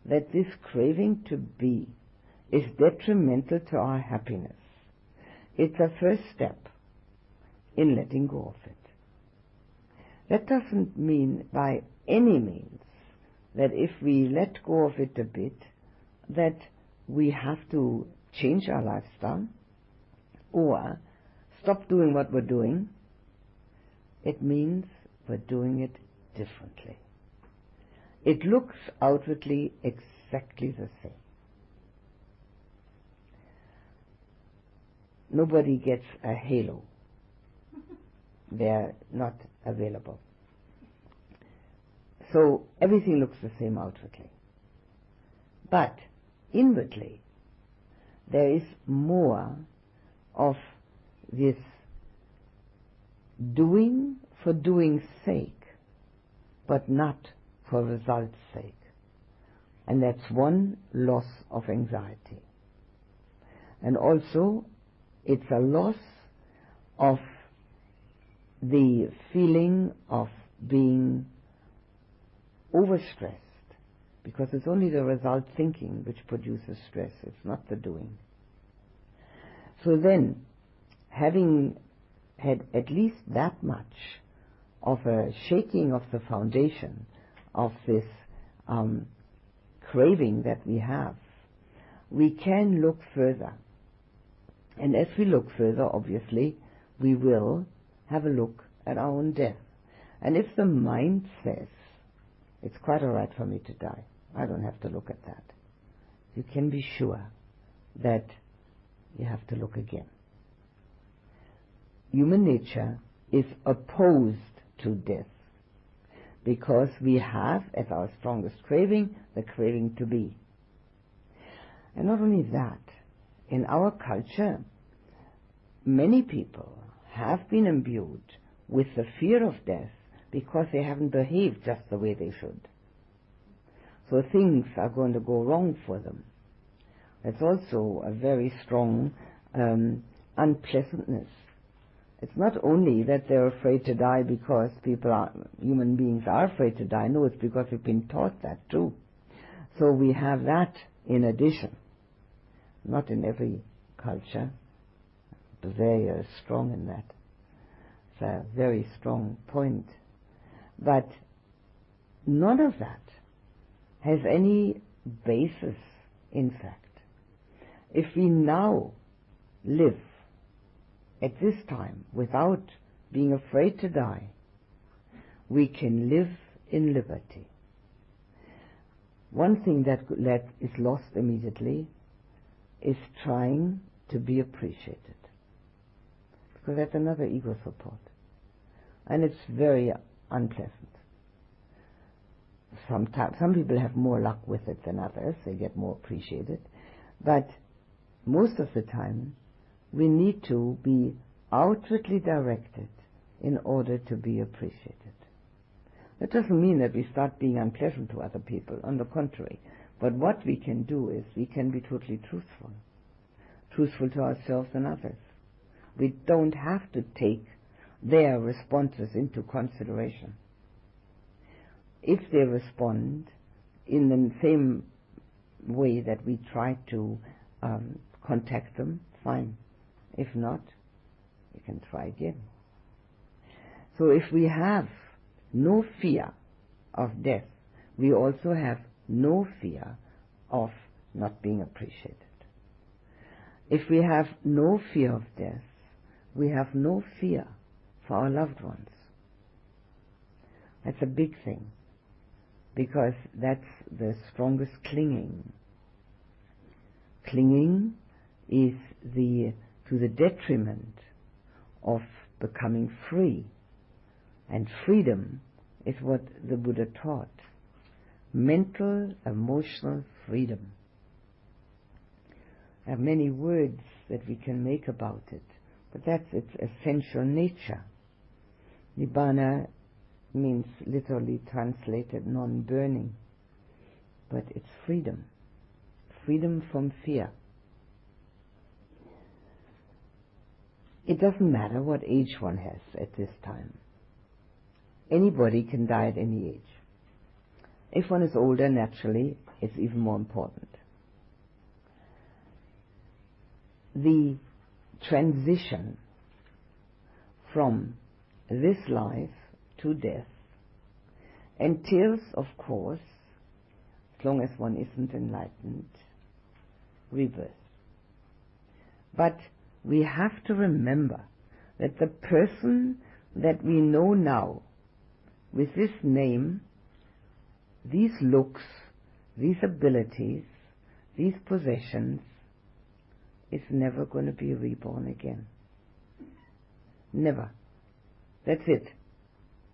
this craving to be is detrimental to our happiness, it's a first step in letting go of it. That doesn't mean by any means that if we let go of it a bit, that we have to change our lifestyle or stop doing what we're doing. It means we're doing it differently. It looks outwardly exactly the same. Nobody gets a halo. They're not available. So everything looks the same outwardly. But inwardly, there is more of this doing for doing's sake, but not for result's sake. And that's one loss of anxiety. And also, it's a loss of the feeling of being overstressed, because it's only the result thinking which produces stress, it's not the doing. So then, having had at least that much of a shaking of the foundation of this craving that we have, we can look further. And as we look further, obviously, we will have a look at our own death. And if the mind says It's quite all right for me to die. I don't have to look at that. You can be sure that you have to look again. Human nature is opposed to death because we have, as our strongest craving, the craving to be. And not only that, in our culture, many people have been imbued with the fear of death because they haven't behaved just the way they should. So things are going to go wrong for them. That's also a very strong unpleasantness. It's not only that they're afraid to die because human beings are afraid to die. No, it's because we've been taught that too. So we have that in addition. Not in every culture. Bavaria is strong in that. It's a very strong point. But none of that has any basis, in fact. If we now live at this time without being afraid to die, we can live in liberty. One thing that is lost immediately is trying to be appreciated, because that's another ego support, and it's very unpleasant. Sometimes some people have more luck with it than others. They get more appreciated, but most of the time we need to be outwardly directed in order to be appreciated. That doesn't mean that we start being unpleasant to other people. On the contrary. But what we can do is we can be totally truthful to ourselves and others. We don't have to take their responses into consideration. If they respond in the same way that we try to contact them, fine. If not, we can try again. So if we have no fear of death, we also have no fear of not being appreciated. If we have no fear of death, we have no fear for our loved ones. That's a big thing, because that's the strongest clinging. Clinging is to the detriment of becoming free. And freedom is what the Buddha taught. Mental, emotional freedom. There are many words that we can make about it, but that's its essential nature. Nibbana means literally translated non-burning, but it's freedom. Freedom from fear. It doesn't matter what age one has at this time. Anybody can die at any age. If one is older, naturally, it's even more important. The transition from this life to death entails, of course, as long as one isn't enlightened, rebirth. But we have to remember that the person that we know now, with this name, these looks, these abilities, these possessions, is never going to be reborn again. Never. That's it.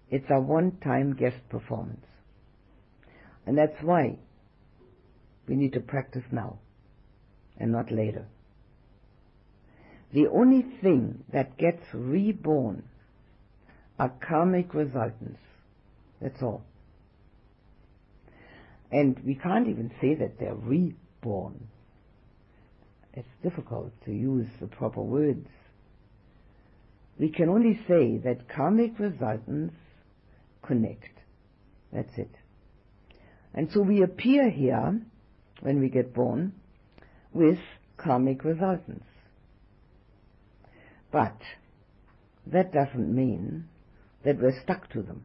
It's a one-time guest performance. And that's why we need to practice now and not later. The only thing that gets reborn are karmic resultants. That's all. And we can't even say that they're reborn. It's difficult to use the proper words. We can only say that karmic resultants connect. That's it. And so we appear here, when we get born, with karmic resultants. But that doesn't mean that we're stuck to them.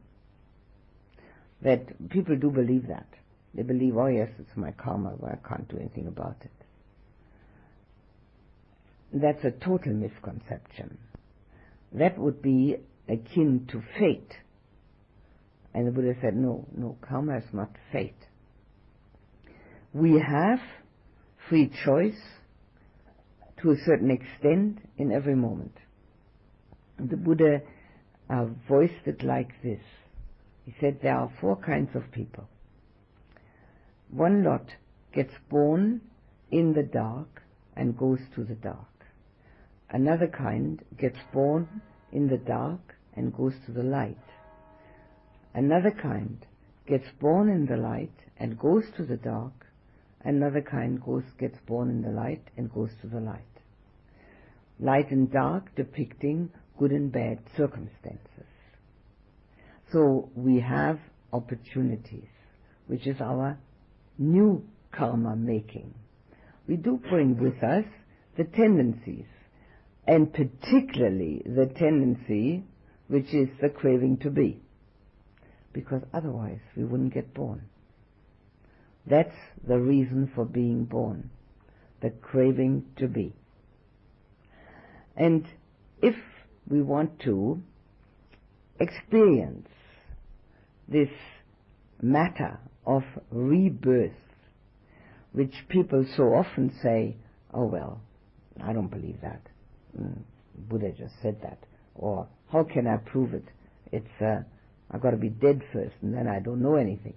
That people do believe that. They believe, oh yes, it's my karma, but I can't do anything about it. That's a total misconception. That would be akin to fate. And the Buddha said, no, karma is not fate. We have free choice to a certain extent in every moment. The Buddha voiced it like this. He said there are 4 kinds of people. One lot gets born in the dark and goes to the dark. Another kind gets born in the dark and goes to the light. Another kind gets born in the light and goes to the dark. Another kind gets born in the light and goes to the light. Light and dark depicting good and bad circumstances. So we have opportunities, which is our new karma making. We do bring with us the tendencies, and particularly the tendency which is the craving to be, because otherwise we wouldn't get born. That's the reason for being born, the craving to be. And if we want to experience this matter of rebirth, which people so often say, oh well, I don't believe that. Buddha just said that. Or, how can I prove it? I've got to be dead first and then I don't know anything.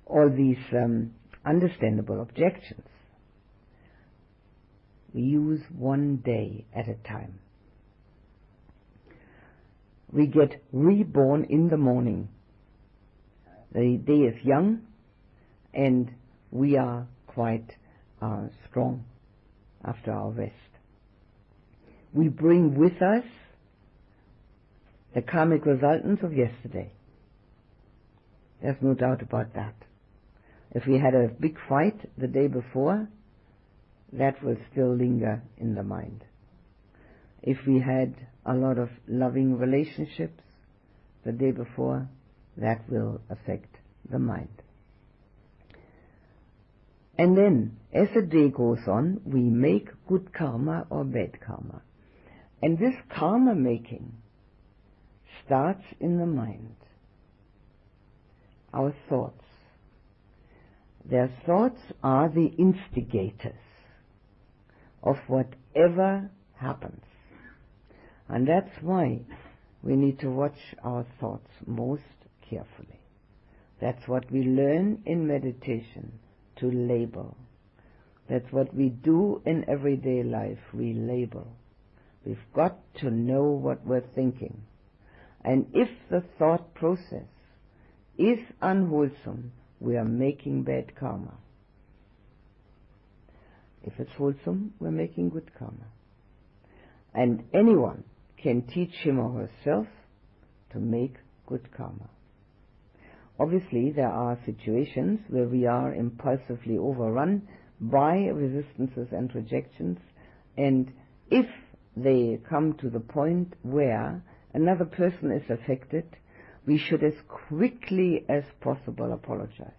All these understandable objections. We use one day at a time. We get reborn in the morning. The day is young and we are quite strong after our rest. We bring with us the karmic resultants of yesterday. There's no doubt about that. If we had a big fight the day before, that will still linger in the mind. If we had a lot of loving relationships the day before, that will affect the mind. And then, as the day goes on, we make good karma or bad karma. And this karma making starts in the mind. Our thoughts. Their thoughts are the instigators of whatever happens. And that's why we need to watch our thoughts most carefully. That's what we learn in meditation, to label. That's what we do in everyday life, we label. We've got to know what we're thinking. And if the thought process is unwholesome, we are making bad karma. If it's wholesome, we're making good karma. And anyone can teach him or herself to make good karma. Obviously, there are situations where we are impulsively overrun by resistances and rejections, and if they come to the point where another person is affected, we should as quickly as possible apologize.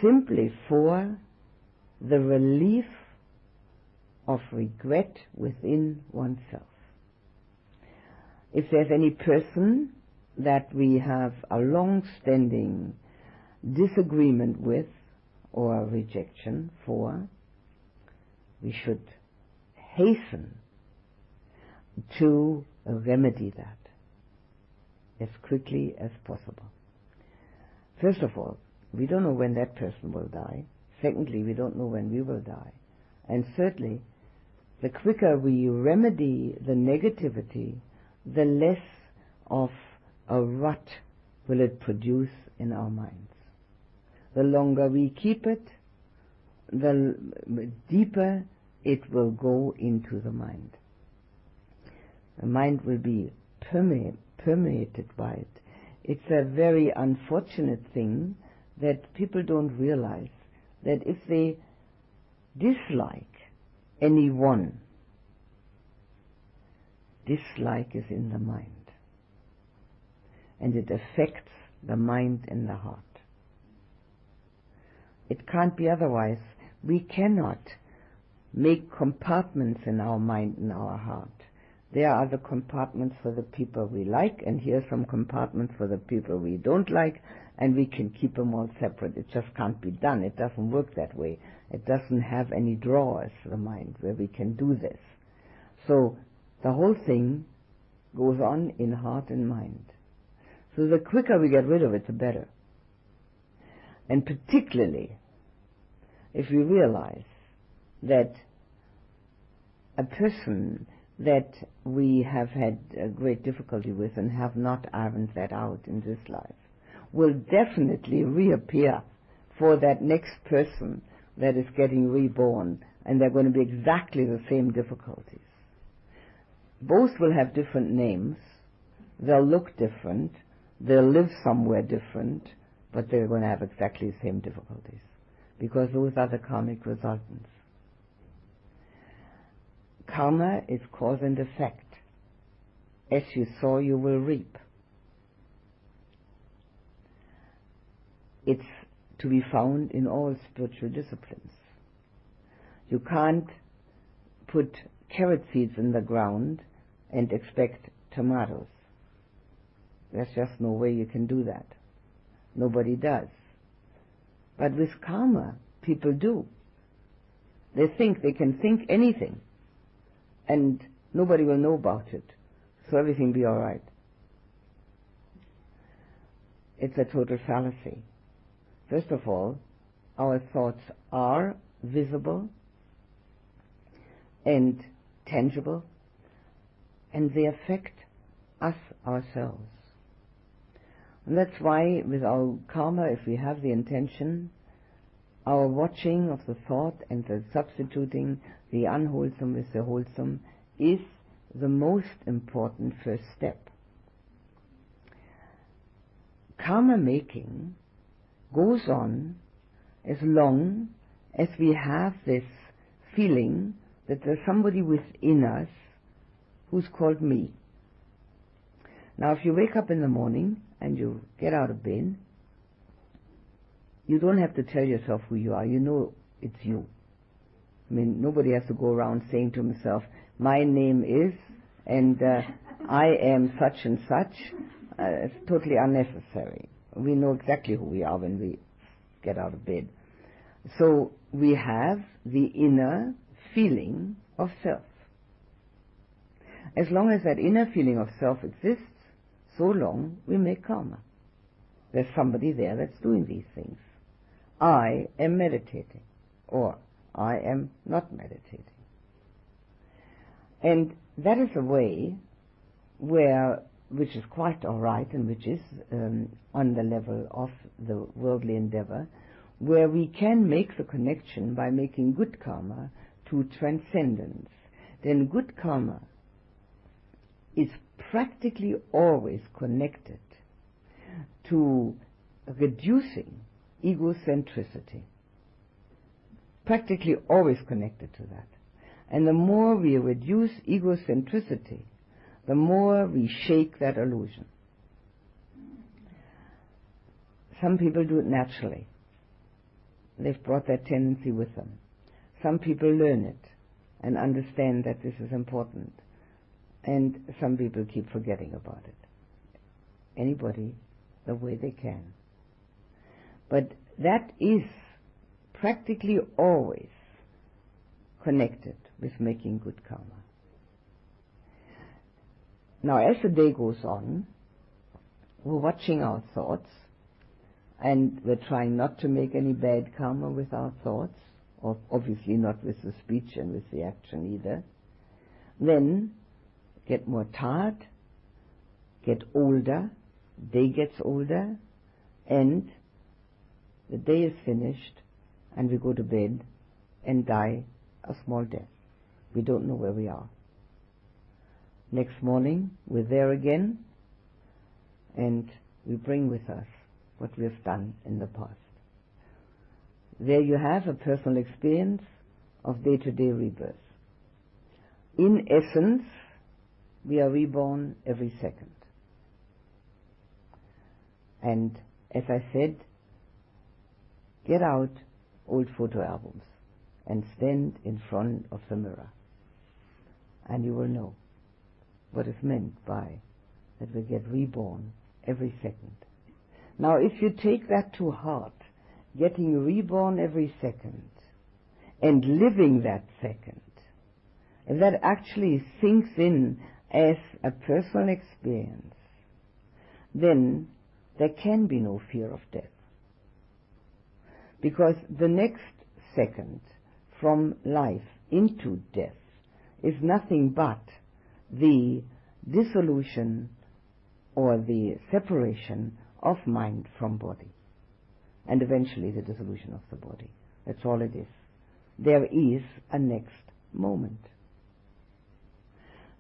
Simply for the relief of regret within oneself. If there's any person that we have a long-standing disagreement with or rejection for, we should hasten to remedy that as quickly as possible. First of all, we don't know when that person will die. Secondly, we don't know when we will die. And thirdly, the quicker we remedy the negativity, the less of a rut will it produce in our minds. The longer we keep it, the deeper it will go into the mind. The mind will be permeated by it. It's a very unfortunate thing that people don't realize that if they dislike anyone, dislike is in the mind. And it affects the mind and the heart. It can't be otherwise. We cannot make compartments in our mind and our heart. There are other compartments for the people we like, and here are some compartments for the people we don't like, and we can keep them all separate. It just can't be done. It doesn't work that way. It doesn't have any drawers, the mind, where we can do this. So the whole thing goes on in heart and mind. So the quicker we get rid of it, the better. And particularly if we realize that a person that we have had a great difficulty with and have not ironed that out in this life will definitely reappear for that next person that is getting reborn, and they're going to be exactly the same difficulties. Both will have different names, they'll look different, they'll live somewhere different, but they're going to have exactly the same difficulties, because those are the karmic resultants. Karma is cause and effect. As you sow, you will reap. It's to be found in all spiritual disciplines. You can't put carrot seeds in the ground and expect tomatoes. There's just no way you can do that. Nobody does. But with karma, people do. They think they can think anything, and nobody will know about it, so everything will be all right. It's a total fallacy. First of all, our thoughts are visible and tangible, and they affect us ourselves. And that's why with our karma, if we have the intention, our watching of the thought and the substituting the unwholesome with the wholesome is the most important first step. Karma making goes on as long as we have this feeling that there's somebody within us who's called me. Now, if you wake up in the morning and you get out of bed, you don't have to tell yourself who you are. You know it's you. I mean, nobody has to go around saying to himself, my name is, and I am such and such. It's totally unnecessary. We know exactly who we are when we get out of bed. So we have the inner feeling of self. As long as that inner feeling of self exists, so long we make karma. There's somebody there that's doing these things. I am meditating, or I am not meditating. And that is a way which is quite all right, and which is on the level of the worldly endeavor, where we can make the connection by making good karma to transcendence. Then good karma is practically always connected to reducing egocentricity. Practically always connected to that. And the more we reduce egocentricity, the more we shake that illusion. Some people do it naturally. They've brought that tendency with them. Some people learn it and understand that this is important. And some people keep forgetting about it. Anybody the way they can. But that is practically always connected with making good karma. Now, as the day goes on, we're watching our thoughts, and we're trying not to make any bad karma with our thoughts, or obviously not with the speech and with the action either. Then get more tired, get older, day gets older, and the day is finished, and we go to bed and die a small death. We don't know where we are. Next morning, we're there again, and we bring with us what we have done in the past. There you have a personal experience of day-to-day rebirth. In essence, we are reborn every second. And as I said, get out old photo albums and stand in front of the mirror, and you will know. what is meant by that we get reborn every second. Now, if you take that to heart, getting reborn every second, and living that second, if that actually sinks in as a personal experience, then there can be no fear of death. Because the next second from life into death is nothing but the dissolution or the separation of mind from body, and eventually the dissolution of the body. That's all it is. There is a next moment.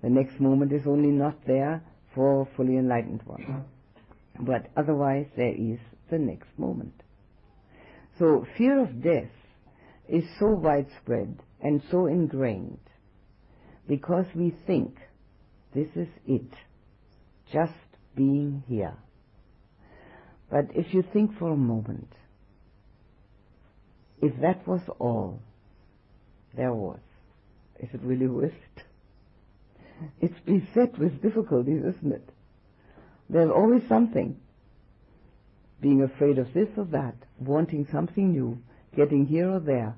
The next moment is only not there for fully enlightened one, but otherwise there is the next moment. So fear of death is so widespread and so ingrained because we think this is it, just being here. But if you think for a moment, if that was all there was, is it really worth it? It's beset with difficulties, isn't it? There's always something. Being afraid of this or that, wanting something new, getting here or there,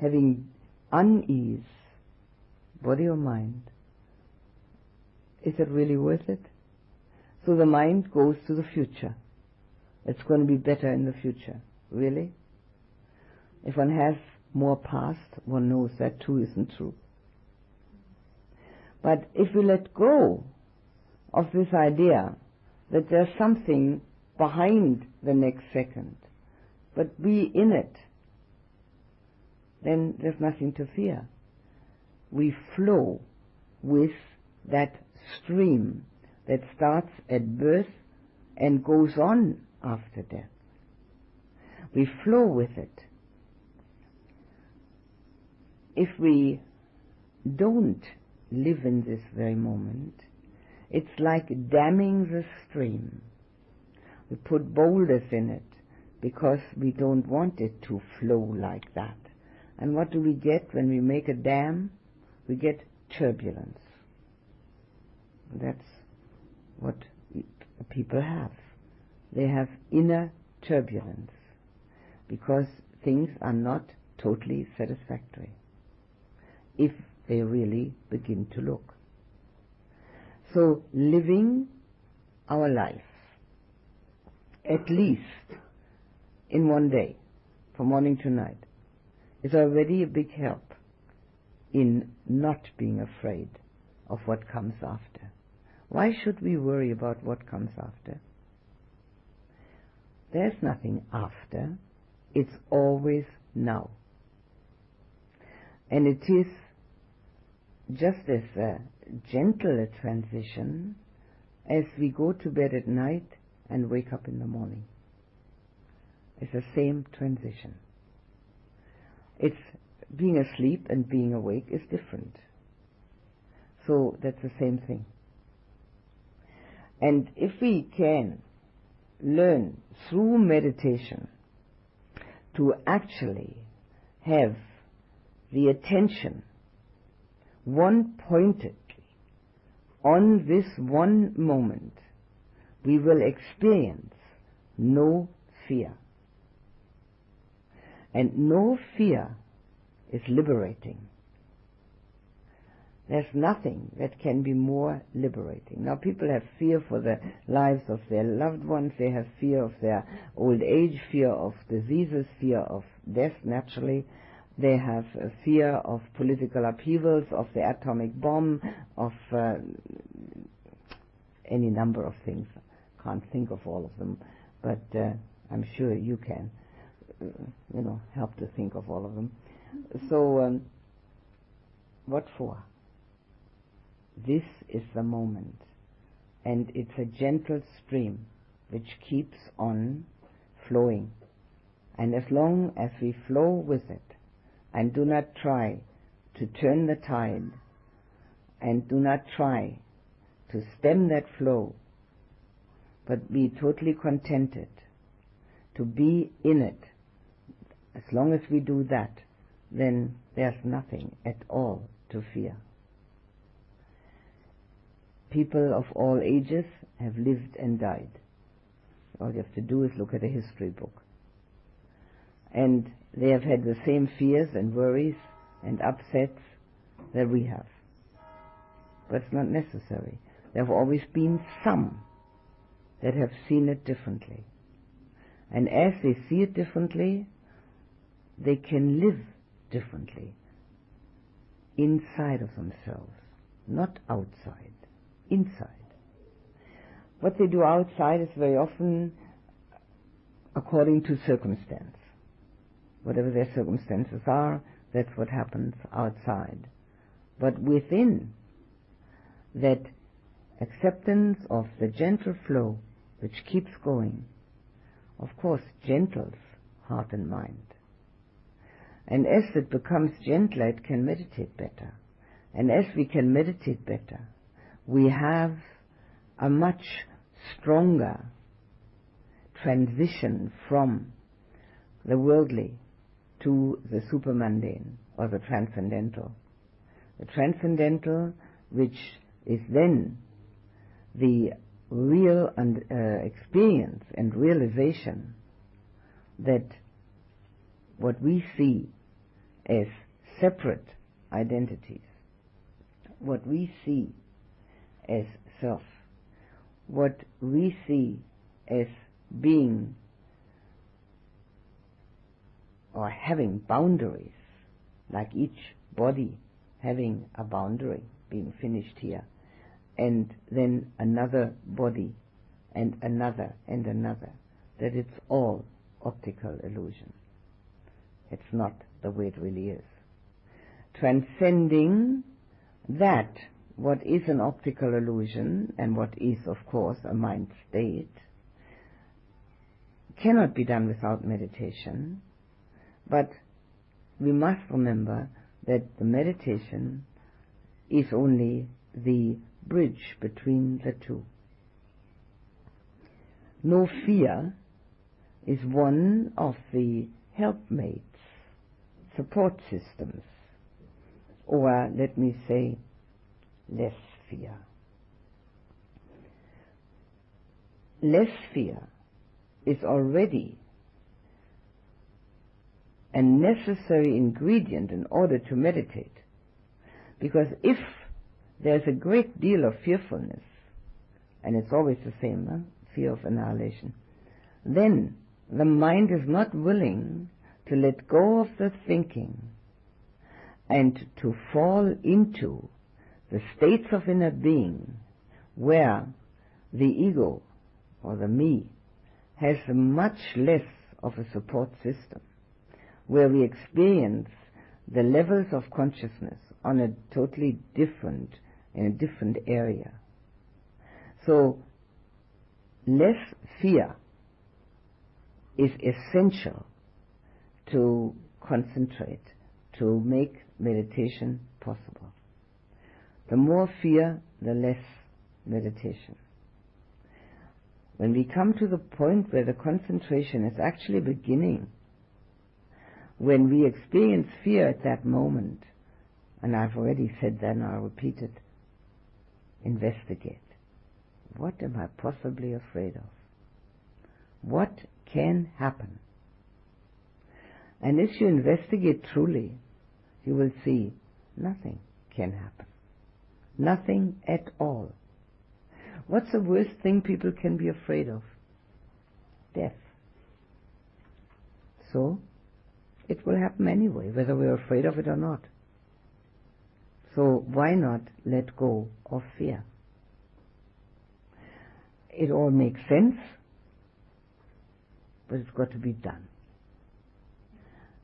having unease, body or mind. Is it really worth it? So the mind goes to the future. It's going to be better in the future. Really? If one has more past, one knows that too isn't true. But if we let go of this idea that there's something behind the next second, but be in it, then there's nothing to fear. We flow with that stream that starts at birth and goes on after death. We flow with it. If we don't live in this very moment, it's like damming the stream. We put boulders in it because we don't want it to flow like that. And what do we get when we make a dam? We get turbulence. That's what people have. They have inner turbulence because things are not totally satisfactory if they really begin to look. So living our life at least in one day, from morning to night, is already a big help in not being afraid of what comes after. Why should we worry about what comes after? There's nothing after. It's always now. And it is just as gentle a transition as we go to bed at night and wake up in the morning. It's the same transition. It's being asleep and being awake is different. So that's the same thing. And if we can learn through meditation to actually have the attention one-pointedly on this one moment, we will experience no fear. And no fear is liberating. There's nothing that can be more liberating. Now, people have fear for the lives of their loved ones. They have fear of their old age, fear of diseases, fear of death, naturally. They have a fear of political upheavals, of the atomic bomb, of any number of things. Can't think of all of them, but I'm sure you can, help to think of all of them. So, what for? This is the moment, and it's a gentle stream which keeps on flowing. And as long as we flow with it, and do not try to turn the tide, and do not try to stem that flow, but be totally contented to be in it, as long as we do that, then there's nothing at all to fear. people of all ages have lived and died. All you have to do is look at a history book. And they have had the same fears and worries and upsets that we have. But it's not necessary. There have always been some that have seen it differently. And as they see it differently, they can live differently inside of themselves, not outside, inside. What they do outside is very often according to circumstance. Whatever their circumstances are, that's what happens outside. But within that acceptance of the gentle flow which keeps going, of course, gentles heart and mind. And as it becomes gentler, it can meditate better. And as we can meditate better, we have a much stronger transition from the worldly to the supermundane or the transcendental. The transcendental, which is then the real experience and realization that what we see as separate identities, what we see as self, what we see as being or having boundaries, like each body having a boundary, being finished here, and then another body, and another, that it's all optical illusion. It's not the way it really is. Transcending that, what is an optical illusion, and what is, of course, a mind state, cannot be done without meditation, but we must remember that the meditation is only the bridge between the two. No fear is one of the helpmates, support systems, or let me say, less fear. Less fear is already a necessary ingredient in order to meditate. Because if there's a great deal of fearfulness, and it's always the same, fear of annihilation, then the mind is not willing to let go of the thinking and to fall into the states of inner being where the ego or the me has much less of a support system, where we experience the levels of consciousness on a totally different, in a different area. So less fear is essential to concentrate, to make meditation possible. The more fear, the less meditation. When we come to the point where the concentration is actually beginning, when we experience fear at that moment, and I've already said that and I'll repeat it, investigate. What am I possibly afraid of? What can happen? And if you investigate truly, you will see nothing can happen. Nothing at all. What's the worst thing people can be afraid of? Death. So, it will happen anyway, whether we're afraid of it or not. So why not let go of fear? It all makes sense, but it's got to be done.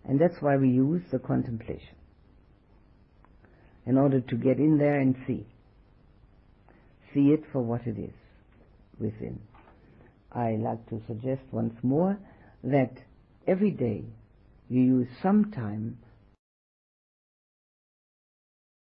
And that's why we use the contemplation, in order to get in there and see it for what it is within. I like to suggest once more that every day you use some time